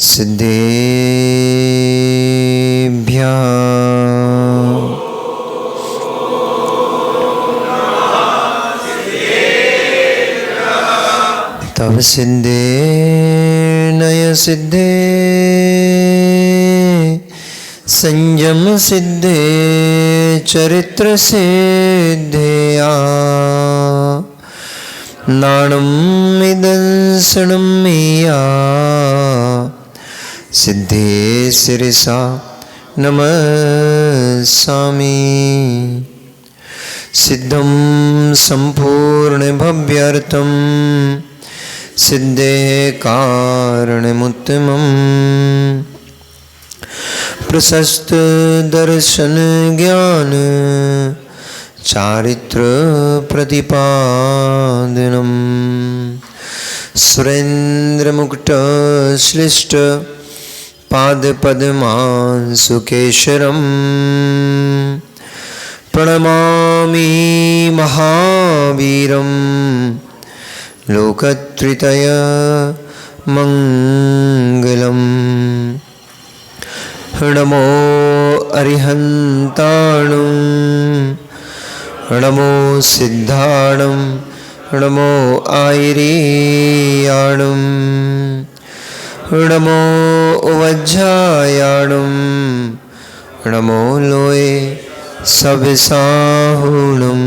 सिद्धेभ्यः तव सिद्धे नय सिद्धे संयम सिद्धे चरित्र सिद्धेया नाणं निदर्शनं मेया सिद्धे शिरसा नमस्सामि। सिद्धं संपूर्ण भव्यार्थं सिद्धे कारणमुत्तमम् प्रशस्त दर्शन ज्ञान चारित्र प्रतिपादनम् सुरेंद्र मुकुट श्लिष्ट पाद पद्मांशुकेशरम् प्रणमामि महावीरं लोकत्रय मंगलम्। नमो अरिहन्ताणं नमो सिद्धाणं नमो आयर्याणं नमो वज्रायाणं नमो लोये सविसाहुणं।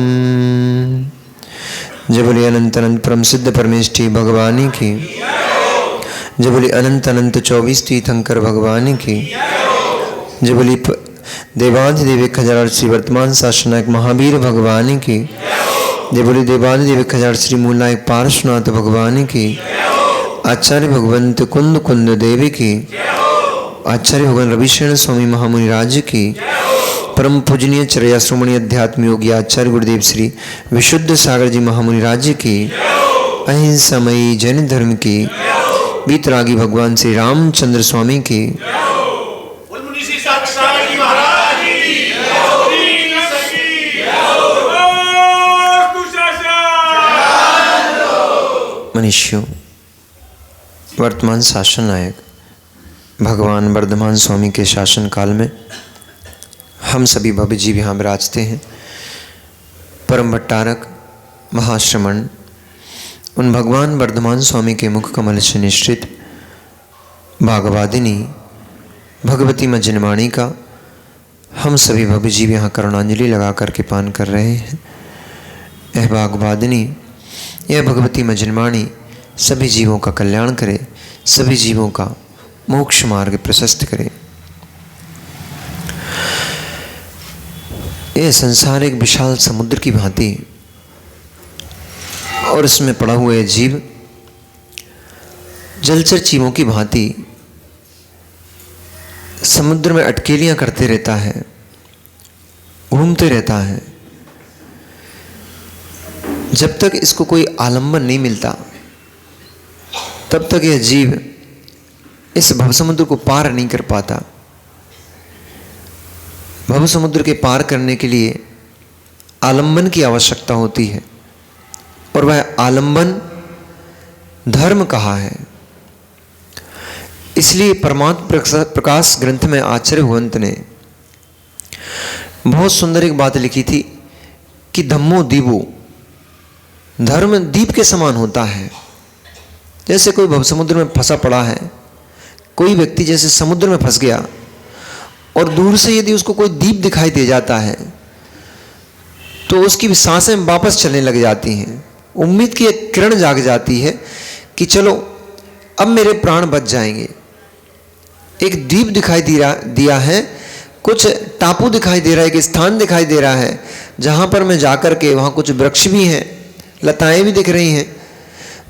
जय बोले अनंत अनंत परम सिद्ध परमेष्ठी भगवानी की। जय बोले अनंत अनंत 24 तीर्थंकर भगवानी की। जय बोली देवाधिदेव 1000 श्री वर्तमान शासनायक महावीर भगवानी की। जय बोली देवाधिदेव 1000 श्री मूलनायक पार्श्वनाथ भगवानी की। आचार्य भगवंत कुंद कुंद देवी की। आचार्य भगवान रविशरण स्वामी महामुनि राज की। परम पूजनीय चर्या श्रोमणी अध्यात्म योगी आचार्य गुरुदेव श्री विशुद्ध सागर जी महामुनि राज की। अहिंसामयी जैन धर्म की। वीतरागी भगवान श्री रामचंद्र स्वामी की। मनुष्यों, वर्तमान शासन नायक भगवान वर्धमान स्वामी के शासन काल में हम सभी भव्य जीव यहाँ विराजते हैं। परम भट्टारक महाश्रमण उन भगवान वर्धमान स्वामी के मुख कमल से निश्चित भागवादिनी भगवती मज्जनवाणी का हम सभी भव्य जीव यहाँ करुणांजलि लगा करके पान कर रहे हैं। यह भागवादिनी यह भगवती मज्जनवाणी सभी जीवों का कल्याण करे, सभी जीवों का मोक्ष मार्ग प्रशस्त करे। यह संसार एक विशाल समुद्र की भांति और इसमें पड़ा हुआ यह जीव जलचर जीवों की भांति समुद्र में अटकेलियां करते रहता है, घूमते रहता है। जब तक इसको कोई आलंबन नहीं मिलता तब तक यह जीव इस भवसमुद्र को पार नहीं कर पाता। भवसमुद्र के पार करने के लिए आलंबन की आवश्यकता होती है और वह आलंबन धर्म कहा है। इसलिए परमात्म प्रकाश ग्रंथ में आचार्य भगवंत ने बहुत सुंदर एक बात लिखी थी कि धम्मो दीपो, धर्म दीप के समान होता है। जैसे कोई भवसमुद्र में फंसा पड़ा है, कोई व्यक्ति जैसे समुद्र में फंस गया और दूर से यदि उसको कोई दीप दिखाई दे जाता है तो उसकी सांसें वापस चलने लग जाती हैं। उम्मीद की एक किरण जाग जाती है कि चलो अब मेरे प्राण बच जाएंगे। एक द्वीप दिखाई दिया है, कुछ टापू दिखाई दे रहा है, एक स्थान दिखाई दे रहा है जहाँ पर मैं जाकर के, वहाँ कुछ वृक्ष भी हैं, लताएं भी दिख रही हैं,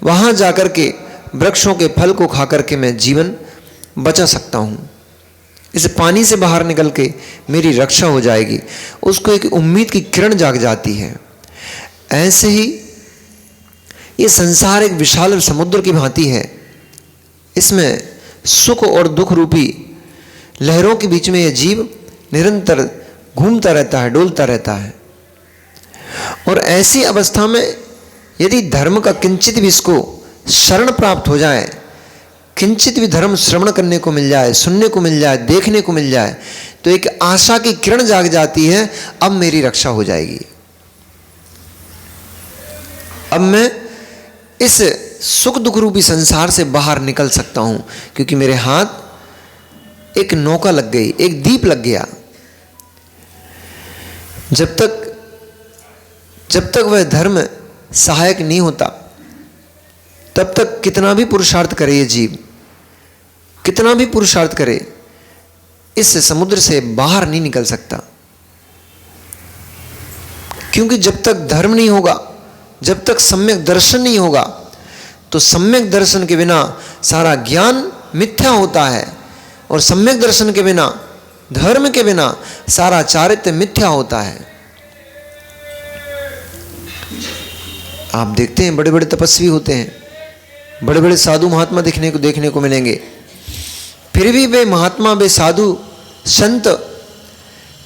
वहाँ जाकर के वृक्षों के फल को खा करके मैं जीवन बचा सकता हूँ। इस पानी से बाहर निकल के मेरी रक्षा हो जाएगी। उसको एक उम्मीद की किरण जाग जाती है। ऐसे ही ये संसार एक विशाल समुद्र की भांति है। इसमें सुख और दुख रूपी लहरों के बीच में यह जीव निरंतर घूमता रहता है, डोलता रहता है। और ऐसी अवस्था में यदि धर्म का किंचित भी इसको शरण प्राप्त हो जाए, किंचित भी धर्म श्रवण करने को मिल जाए, सुनने को मिल जाए, देखने को मिल जाए, तो एक आशा की किरण जाग जाती है, अब मेरी रक्षा हो जाएगी, अब मैं इस सुख दुख रूपी संसार से बाहर निकल सकता हूं, क्योंकि मेरे हाथ एक नौका लग गई, एक दीप लग गया। जब तक वह धर्म सहायक नहीं होता, तब तक कितना भी पुरुषार्थ करे ये जीव, कितना भी पुरुषार्थ करे, इस समुद्र से बाहर नहीं निकल सकता। क्योंकि जब तक धर्म नहीं होगा, जब तक सम्यक दर्शन नहीं होगा, तो सम्यक दर्शन के बिना सारा ज्ञान मिथ्या होता है, और सम्यक दर्शन के बिना, धर्म के बिना सारा चारित्र्य मिथ्या होता है। आप देखते हैं बड़े बड़े तपस्वी होते हैं, बड़े बड़े साधु महात्मा देखने को मिलेंगे, फिर भी वे महात्मा, वे साधु संत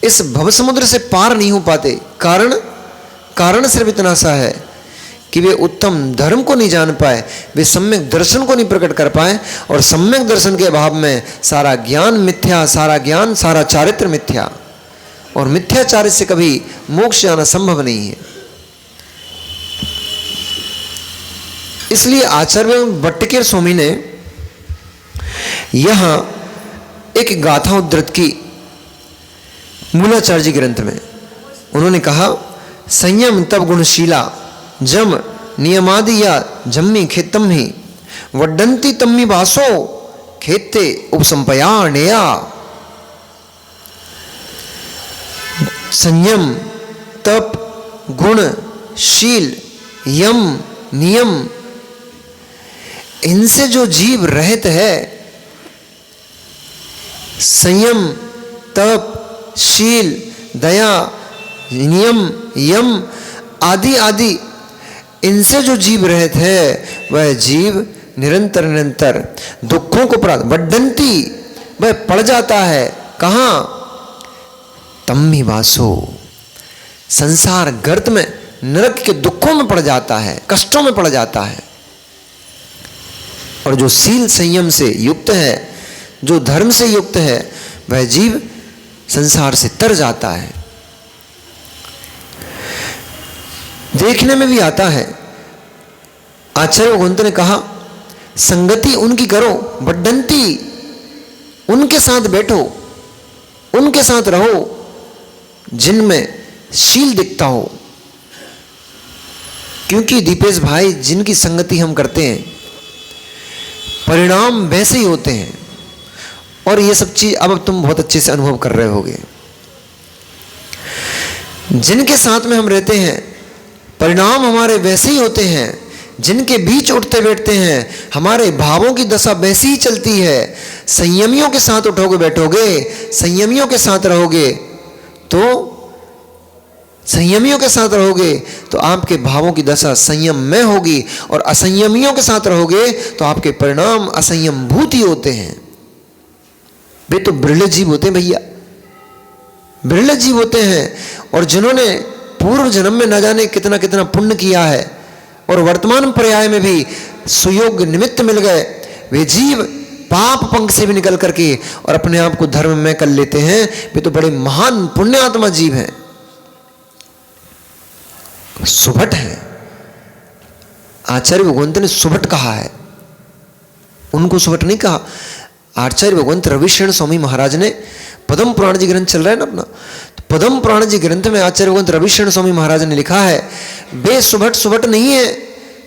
इस भव समुद्र से पार नहीं हो पाते। कारण सिर्फ इतना सा है कि वे उत्तम धर्म को नहीं जान पाए, वे सम्यक दर्शन को नहीं प्रकट कर पाए, और सम्यक दर्शन के अभाव में सारा ज्ञान मिथ्या, सारा ज्ञान, सारा चारित्र मिथ्या, और मिथ्याचार्य से कभी मोक्ष जाना संभव नहीं है। इसलिए आचार्य भट्टकेर स्वामी ने यहां एक गाथा उद्धृत की मूलाचार्य जी ग्रंथ में। उन्होंने कहा, संयम तब गुणशीला जम नियमादि या जम्मी खेतम ही वड्डंती तम्मी बासो खेते उपसंपया नेया। संयम, तप, गुण, शील, यम, नियम, इनसे जो जीव रहित है, संयम, तप, शील, दया, नियम, यम आदि आदि, इनसे जो जीव रहित है, वह जीव निरंतर निरंतर दुखों को प्राप्त, वड्डंती, वह पड़ जाता है। कहां? तम्मी वासो, संसार गर्त में, नरक के दुखों में पड़ जाता है, कष्टों में पड़ जाता है। और जो शील संयम से युक्त है, जो धर्म से युक्त है, वह जीव संसार से तर जाता है। देखने में भी आता है। आचार्य भगवंत ने कहा, संगति उनकी करो, वड्डंती, उनके साथ बैठो, उनके साथ रहो जिनमें शील दिखता हो। क्योंकि दीपेश भाई, जिनकी संगति हम करते हैं, परिणाम वैसे ही होते हैं। और ये सब चीज अब तुम बहुत अच्छे से अनुभव कर रहे होगे। जिनके साथ में हम रहते हैं, परिणाम हमारे वैसे ही होते हैं। जिनके बीच उठते बैठते हैं, हमारे भावों की दशा वैसी ही चलती है। संयमियों के साथ उठोगे बैठोगे, संयमियों के साथ रहोगे, तो आपके भावों की दशा संयम में होगी, और असंयमियों के साथ रहोगे तो आपके परिणाम असंयम भूत ही होते हैं। वे तो बिरले जीव होते हैं भैया, बिरले जीव होते हैं। और जिन्होंने पूर्व जन्म में न जाने कितना कितना पुण्य किया है, और वर्तमान पर्याय में भी सुयोग निमित्त मिल गए, वे जीव पाप पंख से भी निकल करके और अपने आप को धर्म में कर लेते हैं। वे तो बड़े महान पुण्यात्मा जीव हैं, सुभट है। आचार्य भगवंत ने सुभट कहा है, उनको सुभट नहीं कहा। आचार्य भगवंत रविशरण स्वामी महाराज ने, पद्म पुराण जी ग्रंथ चल रहा है ना अपना, तो पद्म पुराण जी ग्रंथ में आचार्य भगवंत रविशरण स्वामी महाराज ने लिखा है, बे सुभट सुभट नहीं है,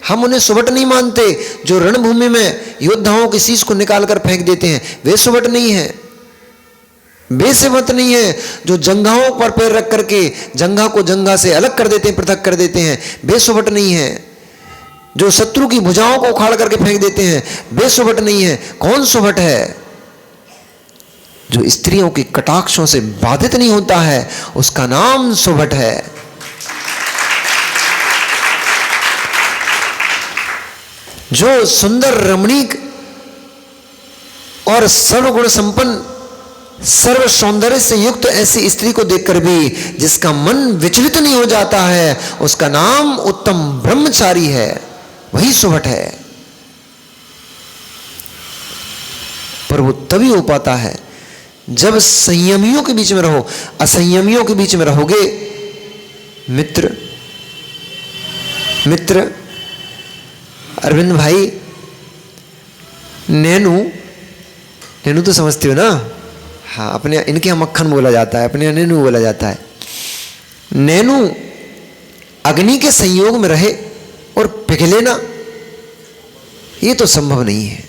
हम उन्हें सुभट नहीं मानते। जो रणभूमि में योद्धाओं की शीश को निकाल कर फेंक देते हैं, वे सुभट नहीं है। बेसिमत नहीं है जो जंघाओं पर पैर रख करके जंघा को जंघा से अलग कर देते हैं, पृथक कर देते हैं, बेसुभट नहीं है। जो शत्रु की भुजाओं को उखाड़ करके फेंक देते हैं, बेसुभट नहीं है। कौन सुभट है? जो स्त्रियों के कटाक्षों से बाधित नहीं होता है, उसका नाम सुभट है। जो सुंदर रमणीक और सर्वगुण संपन्न सर्व सौंदर्य से युक्त ऐसी स्त्री को देखकर भी जिसका मन विचलित नहीं हो जाता है, उसका नाम उत्तम ब्रह्मचारी है, वही सुभट है। पर वो तभी हो पाता है जब संयमियों के बीच में रहो। असंयमियों के बीच में रहोगे मित्र अरविंद भाई, नैनू तो समझते हो ना? हाँ, अपने इनके यहाँ मक्खन बोला जाता है, अपने यहाँ नैनू बोला जाता है। नैनू अग्नि के संयोग में रहे और पिघले ना, ये तो संभव नहीं है।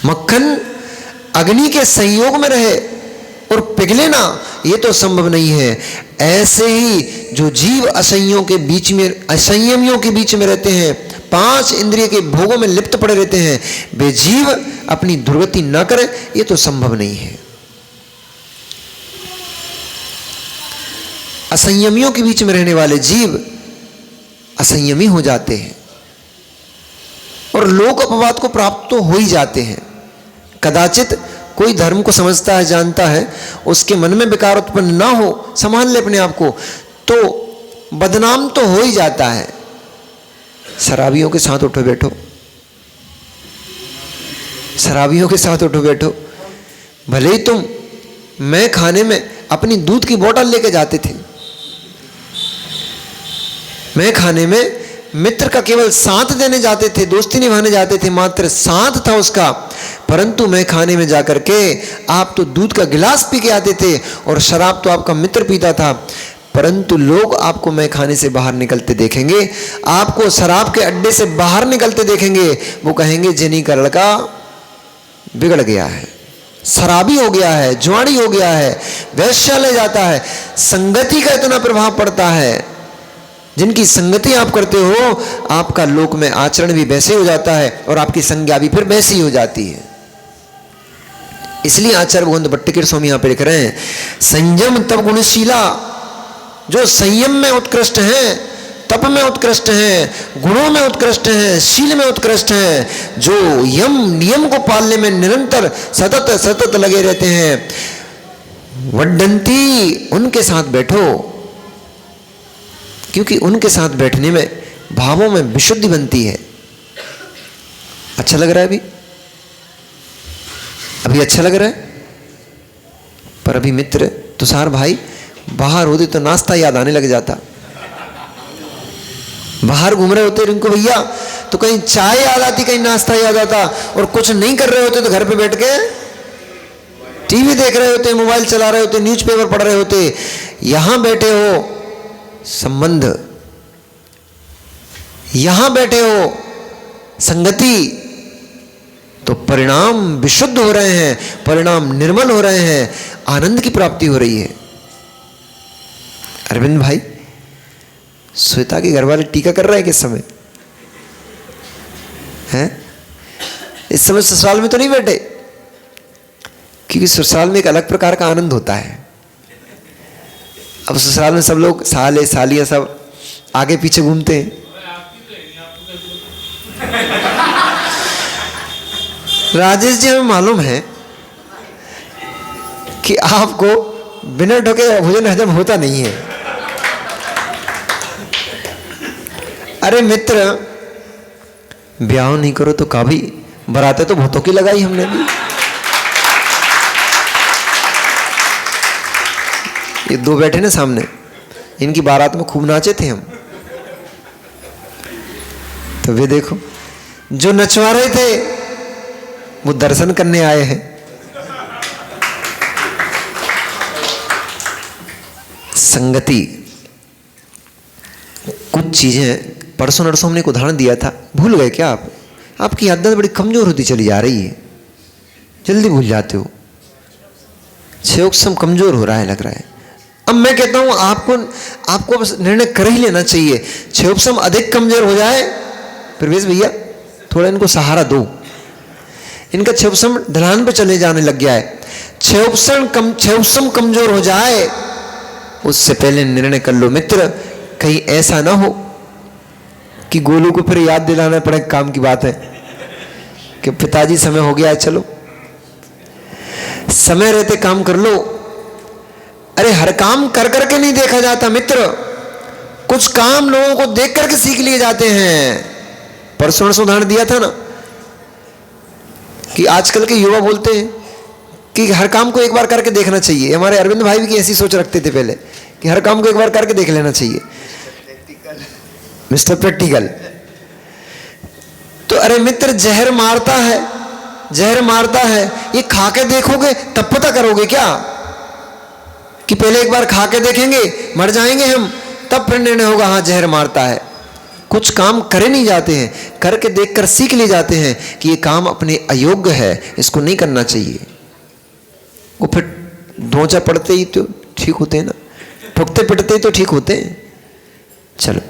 मक्खन अग्नि के संयोग में रहे और पिघले ना, ये तो संभव नहीं है। ऐसे ही जो जीव असंयमियों के बीच में रहते हैं, 5 इंद्रिय के भोगों में लिप्त पड़े रहते हैं, वे जीव अपनी दुर्गति न करें, ये तो संभव नहीं है। असंयमियों के बीच में रहने वाले जीव असंयमी हो जाते हैं और लोक अपवाद को प्राप्त तो हो ही जाते हैं। कदाचित कोई धर्म को समझता है, जानता है, उसके मन में विकार उत्पन्न ना हो, संभाल ले अपने आप को, तो बदनाम तो हो ही जाता है। शराबियों के साथ उठो बैठो, शराबियों के साथ उठो बैठो, भले ही तुम मैं खाने में अपनी दूध की बोतल लेके जाते थे, मैं खाने में मित्र का केवल साथ देने जाते थे, दोस्ती निभाने जाते थे, मात्र साथ था उसका, परंतु मैं खाने में जाकर के आप तो दूध का गिलास पी के आते थे और शराब तो आपका मित्र पीता था। परंतु लोग आपको मैं खाने से बाहर निकलते देखेंगे, आपको शराब के अड्डे से बाहर निकलते देखेंगे, वो कहेंगे जेनी का लड़का बिगड़ गया है, शराबी हो गया है, जुआड़ी हो गया है, वैश्यालय जाता है। संगति का इतना प्रभाव पड़ता है, जिनकी संगति आप करते हो, आपका लोक में आचरण भी वैसे हो जाता है और आपकी संज्ञा भी फिर वैसी हो जाती है। इसलिए आचार्य भगवंत भट्टिकेर स्वामी यहां पे लिख रहे हैं, संयम तप गुणशीला, जो संयम में उत्कृष्ट हैं, तप में उत्कृष्ट हैं, गुणों में उत्कृष्ट हैं, शील में उत्कृष्ट हैं, जो यम नियम को पालने में निरंतर सतत लगे रहते हैं, वड्डंती, उनके साथ बैठो, क्योंकि उनके साथ बैठने में भावों में विशुद्धि बनती है। अच्छा लग रहा है अभी अच्छा लग रहा है? पर अभी मित्र तुषार भाई बाहर होते तो नाश्ता याद आने लग जाता, बाहर घूम रहे होते रिंकू भैया तो कहीं चाय याद आती, कहीं नाश्ता याद आता, और कुछ नहीं कर रहे होते तो घर पे बैठ के टीवी देख रहे होते, मोबाइल चला रहे होते, न्यूज़पेपर पढ़ रहे होते। यहां बैठे हो संबंध, यहां बैठे हो संगति, तो परिणाम विशुद्ध हो रहे हैं, परिणाम निर्मल हो रहे हैं, आनंद की प्राप्ति हो रही है। अरविंद भाई, श्वेता के घर वाले टीका कर रहे हैं किस समय? हैं? इस समय ससुराल में तो नहीं बैठे, क्योंकि ससुराल में एक अलग प्रकार का आनंद होता है। अब ससुराल में सब लोग साले सालियां सब आगे पीछे घूमते हैं। राजेश जी, हमें मालूम है कि आपको बिना ढके भोजन हजम होता नहीं है। अरे मित्र, ब्याह नहीं करो तो काभी, बराते तो बहुतों की लगाई हमने भी। ये 2 बैठे ना सामने, इनकी बारात में खूब नाचे थे हम। तो वे देखो, जो नचवा रहे थे वो दर्शन करने आए हैं। संगति, कुछ चीजें परसों नरसों हमने एक उदाहरण दिया था, भूल गए क्या आप? आपकी याददाश्त बड़ी कमजोर होती चली जा रही है, जल्दी भूल जाते हो, क्षयोक्षम कमजोर हो रहा है लग रहा है। अब मैं कहता हूं आपको निर्णय कर ही लेना चाहिए। क्षयोक्षम अधिक कमजोर हो जाए, प्रवेश भैया थोड़ा इनको सहारा दो, इनका क्षयोक्षम ढलान पे चले जाने लग गया है। क्षयोक्षम कमजोर हो जाए उससे पहले निर्णय कर लो मित्र, कहीं ऐसा ना हो कि गोलू को फिर याद दिलाना पड़े, काम की बात है कि पिताजी समय हो गया है, चलो समय रहते काम कर लो। अरे हर काम कर करके नहीं देखा जाता मित्र, कुछ काम लोगों को देख करके सीख लिए जाते हैं। परसों उदाहरण दिया था ना, कि आजकल के युवा बोलते हैं कि हर काम को एक बार करके देखना चाहिए। हमारे अरविंद भाई भी ऐसी सोच रखते थे पहले कि हर काम को एक बार करके देख लेना चाहिए, मिस्टर प्रैक्टिकल। तो अरे मित्र, जहर मारता है, जहर मारता है, ये खा के देखोगे तब पता करोगे क्या कि पहले एक बार खा के देखेंगे, मर जाएंगे हम, तब फिर निर्णय होगा हाँ जहर मारता है। कुछ काम करे नहीं जाते हैं, करके देखकर सीख ले जाते हैं कि ये काम अपने अयोग्य है, इसको नहीं करना चाहिए। वो फिर ढोंचा पड़ते ही तो ठीक होते हैं ना, ठुकते पिटते ही तो ठीक होते हैं। चलो,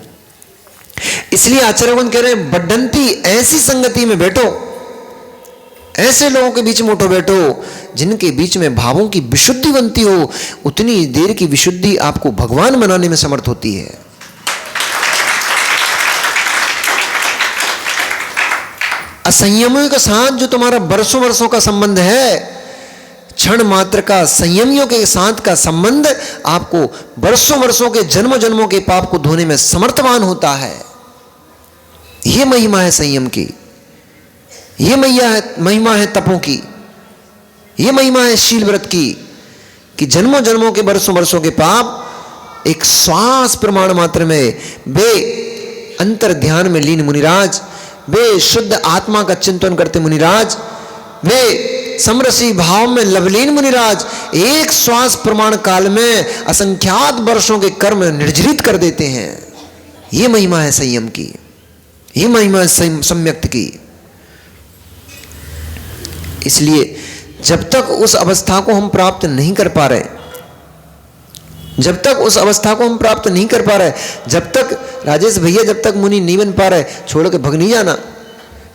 इसलिए आचार्यगण कह रहे हैं बढ़ंती ऐसी संगति में बैठो, ऐसे लोगों के बीच में उठो बैठो जिनके बीच में भावों की विशुद्धि बनती हो। उतनी देर की विशुद्धि आपको भगवान बनाने में समर्थ होती है। असंयमियों के साथ जो तुम्हारा बरसों वर्षों का संबंध है, क्षण मात्र का संयमियों के साथ का संबंध आपको बरसों वर्षों के जन्मों जन्मों के पाप को धोने में समर्थवान होता है। यह महिमा है संयम की, यह महिमा है तपों की, यह महिमा है शील व्रत की, कि जन्मों जन्मों के बरसों वर्षों के पाप एक श्वास प्रमाण मात्र में बे अंतर ध्यान में लीन मुनिराज, वे शुद्ध आत्मा का चिंतन करते मुनिराज, वे समरसी भाव में लवलीन मुनिराज एक श्वास प्रमाण काल में असंख्यात वर्षों के कर्म निर्जरित कर देते हैं। यह महिमा है संयम की, यह महिमा है सम्यक्त की। इसलिए जब तक उस अवस्था को हम प्राप्त नहीं कर पा रहे, जब तक उस अवस्था को हम प्राप्त नहीं कर पा रहे, जब तक राजेश भैया जब तक मुनि नहीं बन पा रहे, छोड़ के भग नहीं जाना।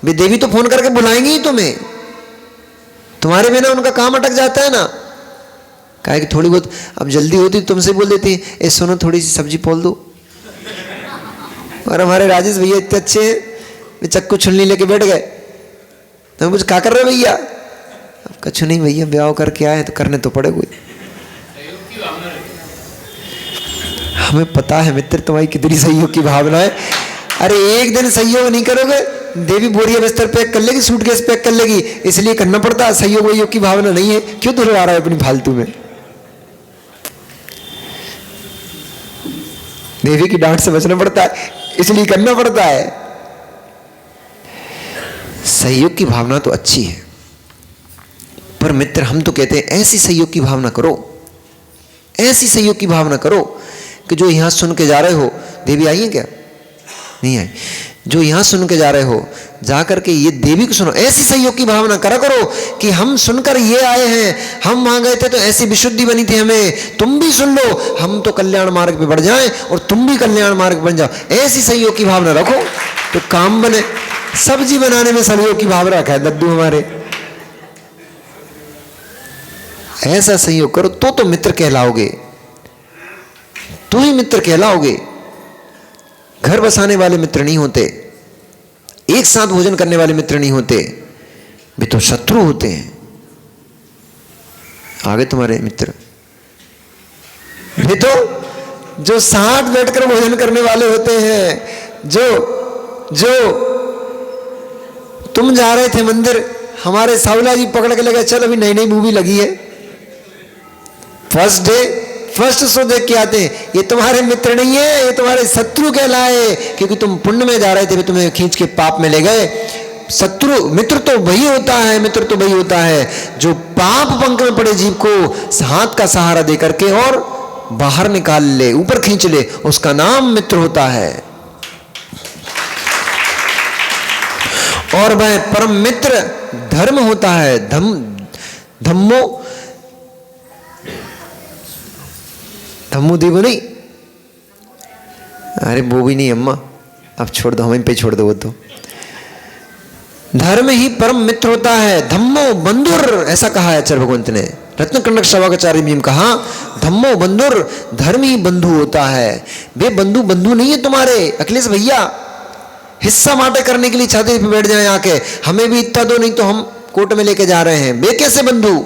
वे देवी तो फोन करके बुलाएंगे ही तुम्हें, तुम्हारे बिना उनका काम अटक जाता है ना। कहा कि थोड़ी बहुत अब जल्दी होती तुमसे बोल देती है, ए सुनो थोड़ी सी सब्जी पोल दो। और हमारे राजेश भैया इतने अच्छे हैं, वे चक्कू छुलनी लेके बैठ गए। तो कुछ क्या कर रहे भैया? अब कछु नहीं भैया, ब्याह करके आए तो करने तो पड़े। कोई हमें पता है मित्र तुम्हारी कितनी सहयोग की भावना है। अरे एक दिन सहयोग नहीं करोगे, देवी बोरिया बिस्तर पैक कर लेगी, सूटकेस पैक कर लेगी, इसलिए करना पड़ता है। सहयोग वयोग की भावना नहीं है, क्यों धुलवा रहा है अपनी फालतू में? देवी की डांट से बचना पड़ता है, इसलिए करना पड़ता है। सहयोग की भावना तो अच्छी है, पर मित्र हम तो कहते हैं ऐसी सहयोग की भावना करो, ऐसी सहयोग की भावना करो कि जो यहां सुन के जा रहे हो, देवी आई है क्या? नहीं आई। जो यहां सुन के जा रहे हो, जाकर के ये देवी को सुनो, ऐसी सहयोग की भावना करा करो कि हम सुनकर ये आए हैं, हम वहां गए थे तो ऐसी विशुद्धि बनी थी हमें, तुम भी सुन लो, हम तो कल्याण मार्ग पे बढ़ जाएं और तुम भी कल्याण मार्ग बन जाओ। ऐसी सहयोग की भावना रखो तो काम बने। सब्जी बनाने में सहयोग की भावना रखा है दद्दू हमारे, ऐसा सहयोग करो तो मित्र कहलाओगे, तू ही मित्र कहलाओगे। घर बसाने वाले मित्र नहीं होते, एक साथ भोजन करने वाले मित्र नहीं होते, वे तो शत्रु होते हैं। आगे तुम्हारे मित्र वे तो जो साथ बैठकर भोजन करने वाले होते हैं। जो तुम जा रहे थे मंदिर, हमारे सावला जी पकड़ के लगे, चल अभी नई नई मूवी लगी है, फर्स्ट डे फर्स्ट शो देख के आते हैं। ये तुम्हारे मित्र नहीं है, ये तुम्हारे शत्रु कहलाए, क्योंकि तुम पुण्य में जा रहे थे, तुम्हें खींच के पाप में ले गए। शत्रु मित्र तो वही होता है, मित्र तो वही होता है जो पाप पंख में पड़े जीव को हाथ का सहारा दे करके और बाहर निकाल ले, ऊपर खींच ले, उसका नाम मित्र होता है। और वह परम मित्र धर्म होता है। धम्मो देवो नहीं, अरे वो भी नहीं अम्मा, अब छोड़ दो, हमें पे छोड़ दो। वो तो धर्म ही परम मित्र होता है। धम्मो बंधुर, ऐसा कहा है आचार्य भगवंत ने, रत्नकंडक श्रवकाचार्य जी ने कहा, धम्मो बंधुर, धर्म ही बंधु होता है। वे बंधु नहीं है तुम्हारे। अखिलेश भैया हिस्सा माटे करने के लिए छाती पे बैठ जाए आके, हमें भी इतना दो नहीं तो हम कोर्ट में लेके जा रहे हैं, वे कैसे बंधु?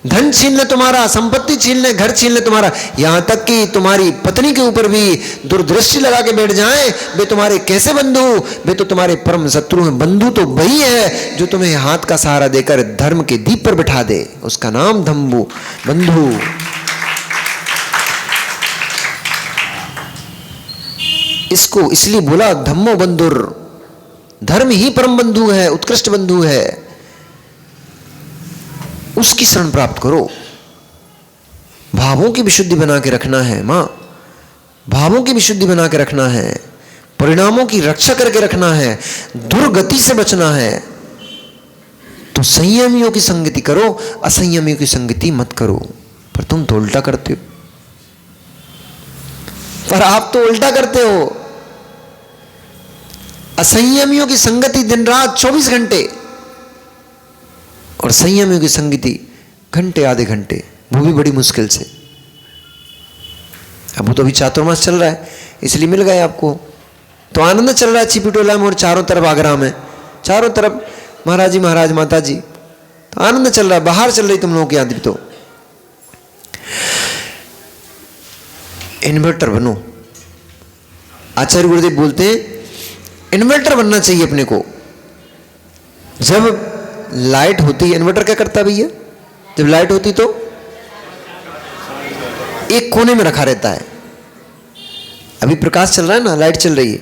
धन छीन ले तुम्हारा, संपत्ति छीन ले, घर छीन ले तुम्हारा, यहां तक कि तुम्हारी पत्नी के ऊपर भी दूरदृष्टि लगा के बैठ जाएं, वे तुम्हारे कैसे बंधु, वे तो तुम्हारे परम शत्रु हैं। बंधु तो वही है जो तुम्हें हाथ का सहारा देकर धर्म के दीप पर बिठा दे, उसका नाम धम्मु बंधु। इसको इसलिए बोला धम्मो बंधुर, धर्म ही परम बंधु है, उत्कृष्ट बंधु है, उसकी शरण प्राप्त करो। भावों की विशुद्धि बना के रखना है मां, भावों की विशुद्धि बना के रखना है, परिणामों की रक्षा करके रखना है, दुर्गति से बचना है। तो संयमियों की संगति करो, असंयमियों की संगति मत करो। पर तुम तो उल्टा करते हो, पर आप तो उल्टा करते हो। असंयमियों की संगति दिन रात 24 घंटे, और संयमियों की संगति घंटे आधे घंटे, वो भी बड़ी मुश्किल से। अब वो तो अभी चातुर्मास चल रहा है इसलिए मिल गए आपको, तो आनंद चल रहा है छिपीटोला में और चारों तरफ आगरा में, चारों तरफ महाराज जी महाराज माता जी, तो आनंद चल रहा है। बाहर चल रही तुम लोगों की आदमी तो इन्वर्टर बनो। आचार्य गुरुदेव बोलते हैं इन्वर्टर बनना चाहिए अपने को। जब लाइट होती है, इन्वर्टर क्या करता है भैया, जब लाइट होती तो एक कोने में रखा रहता है। अभी प्रकाश चल रहा है ना, लाइट चल रही है,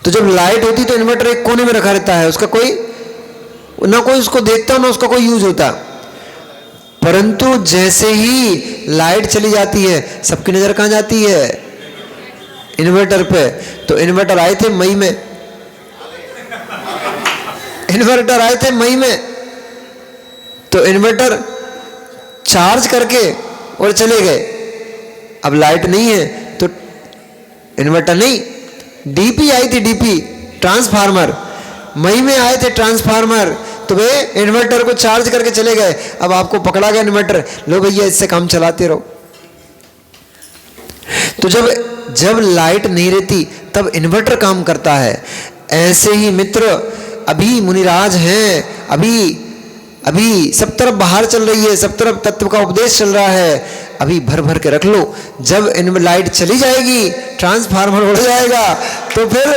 तो जब लाइट होती तो इन्वर्टर एक कोने में रखा रहता है, उसका कोई ना कोई उसको देखता ना उसका कोई यूज होता। परंतु जैसे ही लाइट चली जाती है सबकी नजर कहां जाती है, इन्वर्टर पे। तो इन्वर्टर आए थे मई में, इन्वर्टर आए थे मई में, तो इन्वर्टर चार्ज करके और चले गए। अब लाइट नहीं है तो इन्वर्टर नहीं, डीपी आई थी, डीपी ट्रांसफार्मर, मई में आए थे ट्रांसफार्मर, तो वे इन्वर्टर को चार्ज करके चले गए। अब आपको पकड़ा गया इन्वर्टर, लो भैया इससे काम चलाते रहो। तो जब लाइट नहीं रहती तब इन्वर्टर काम करता है। ऐसे ही मित्र, अभी मुनिराज हैं, अभी सब तरफ बाहर चल रही है, सब तरफ तत्व का उपदेश चल रहा है, अभी भर भर के रख लो। जब इन लाइट चली जाएगी, ट्रांसफार्मर उड़ जाएगा, तो फिर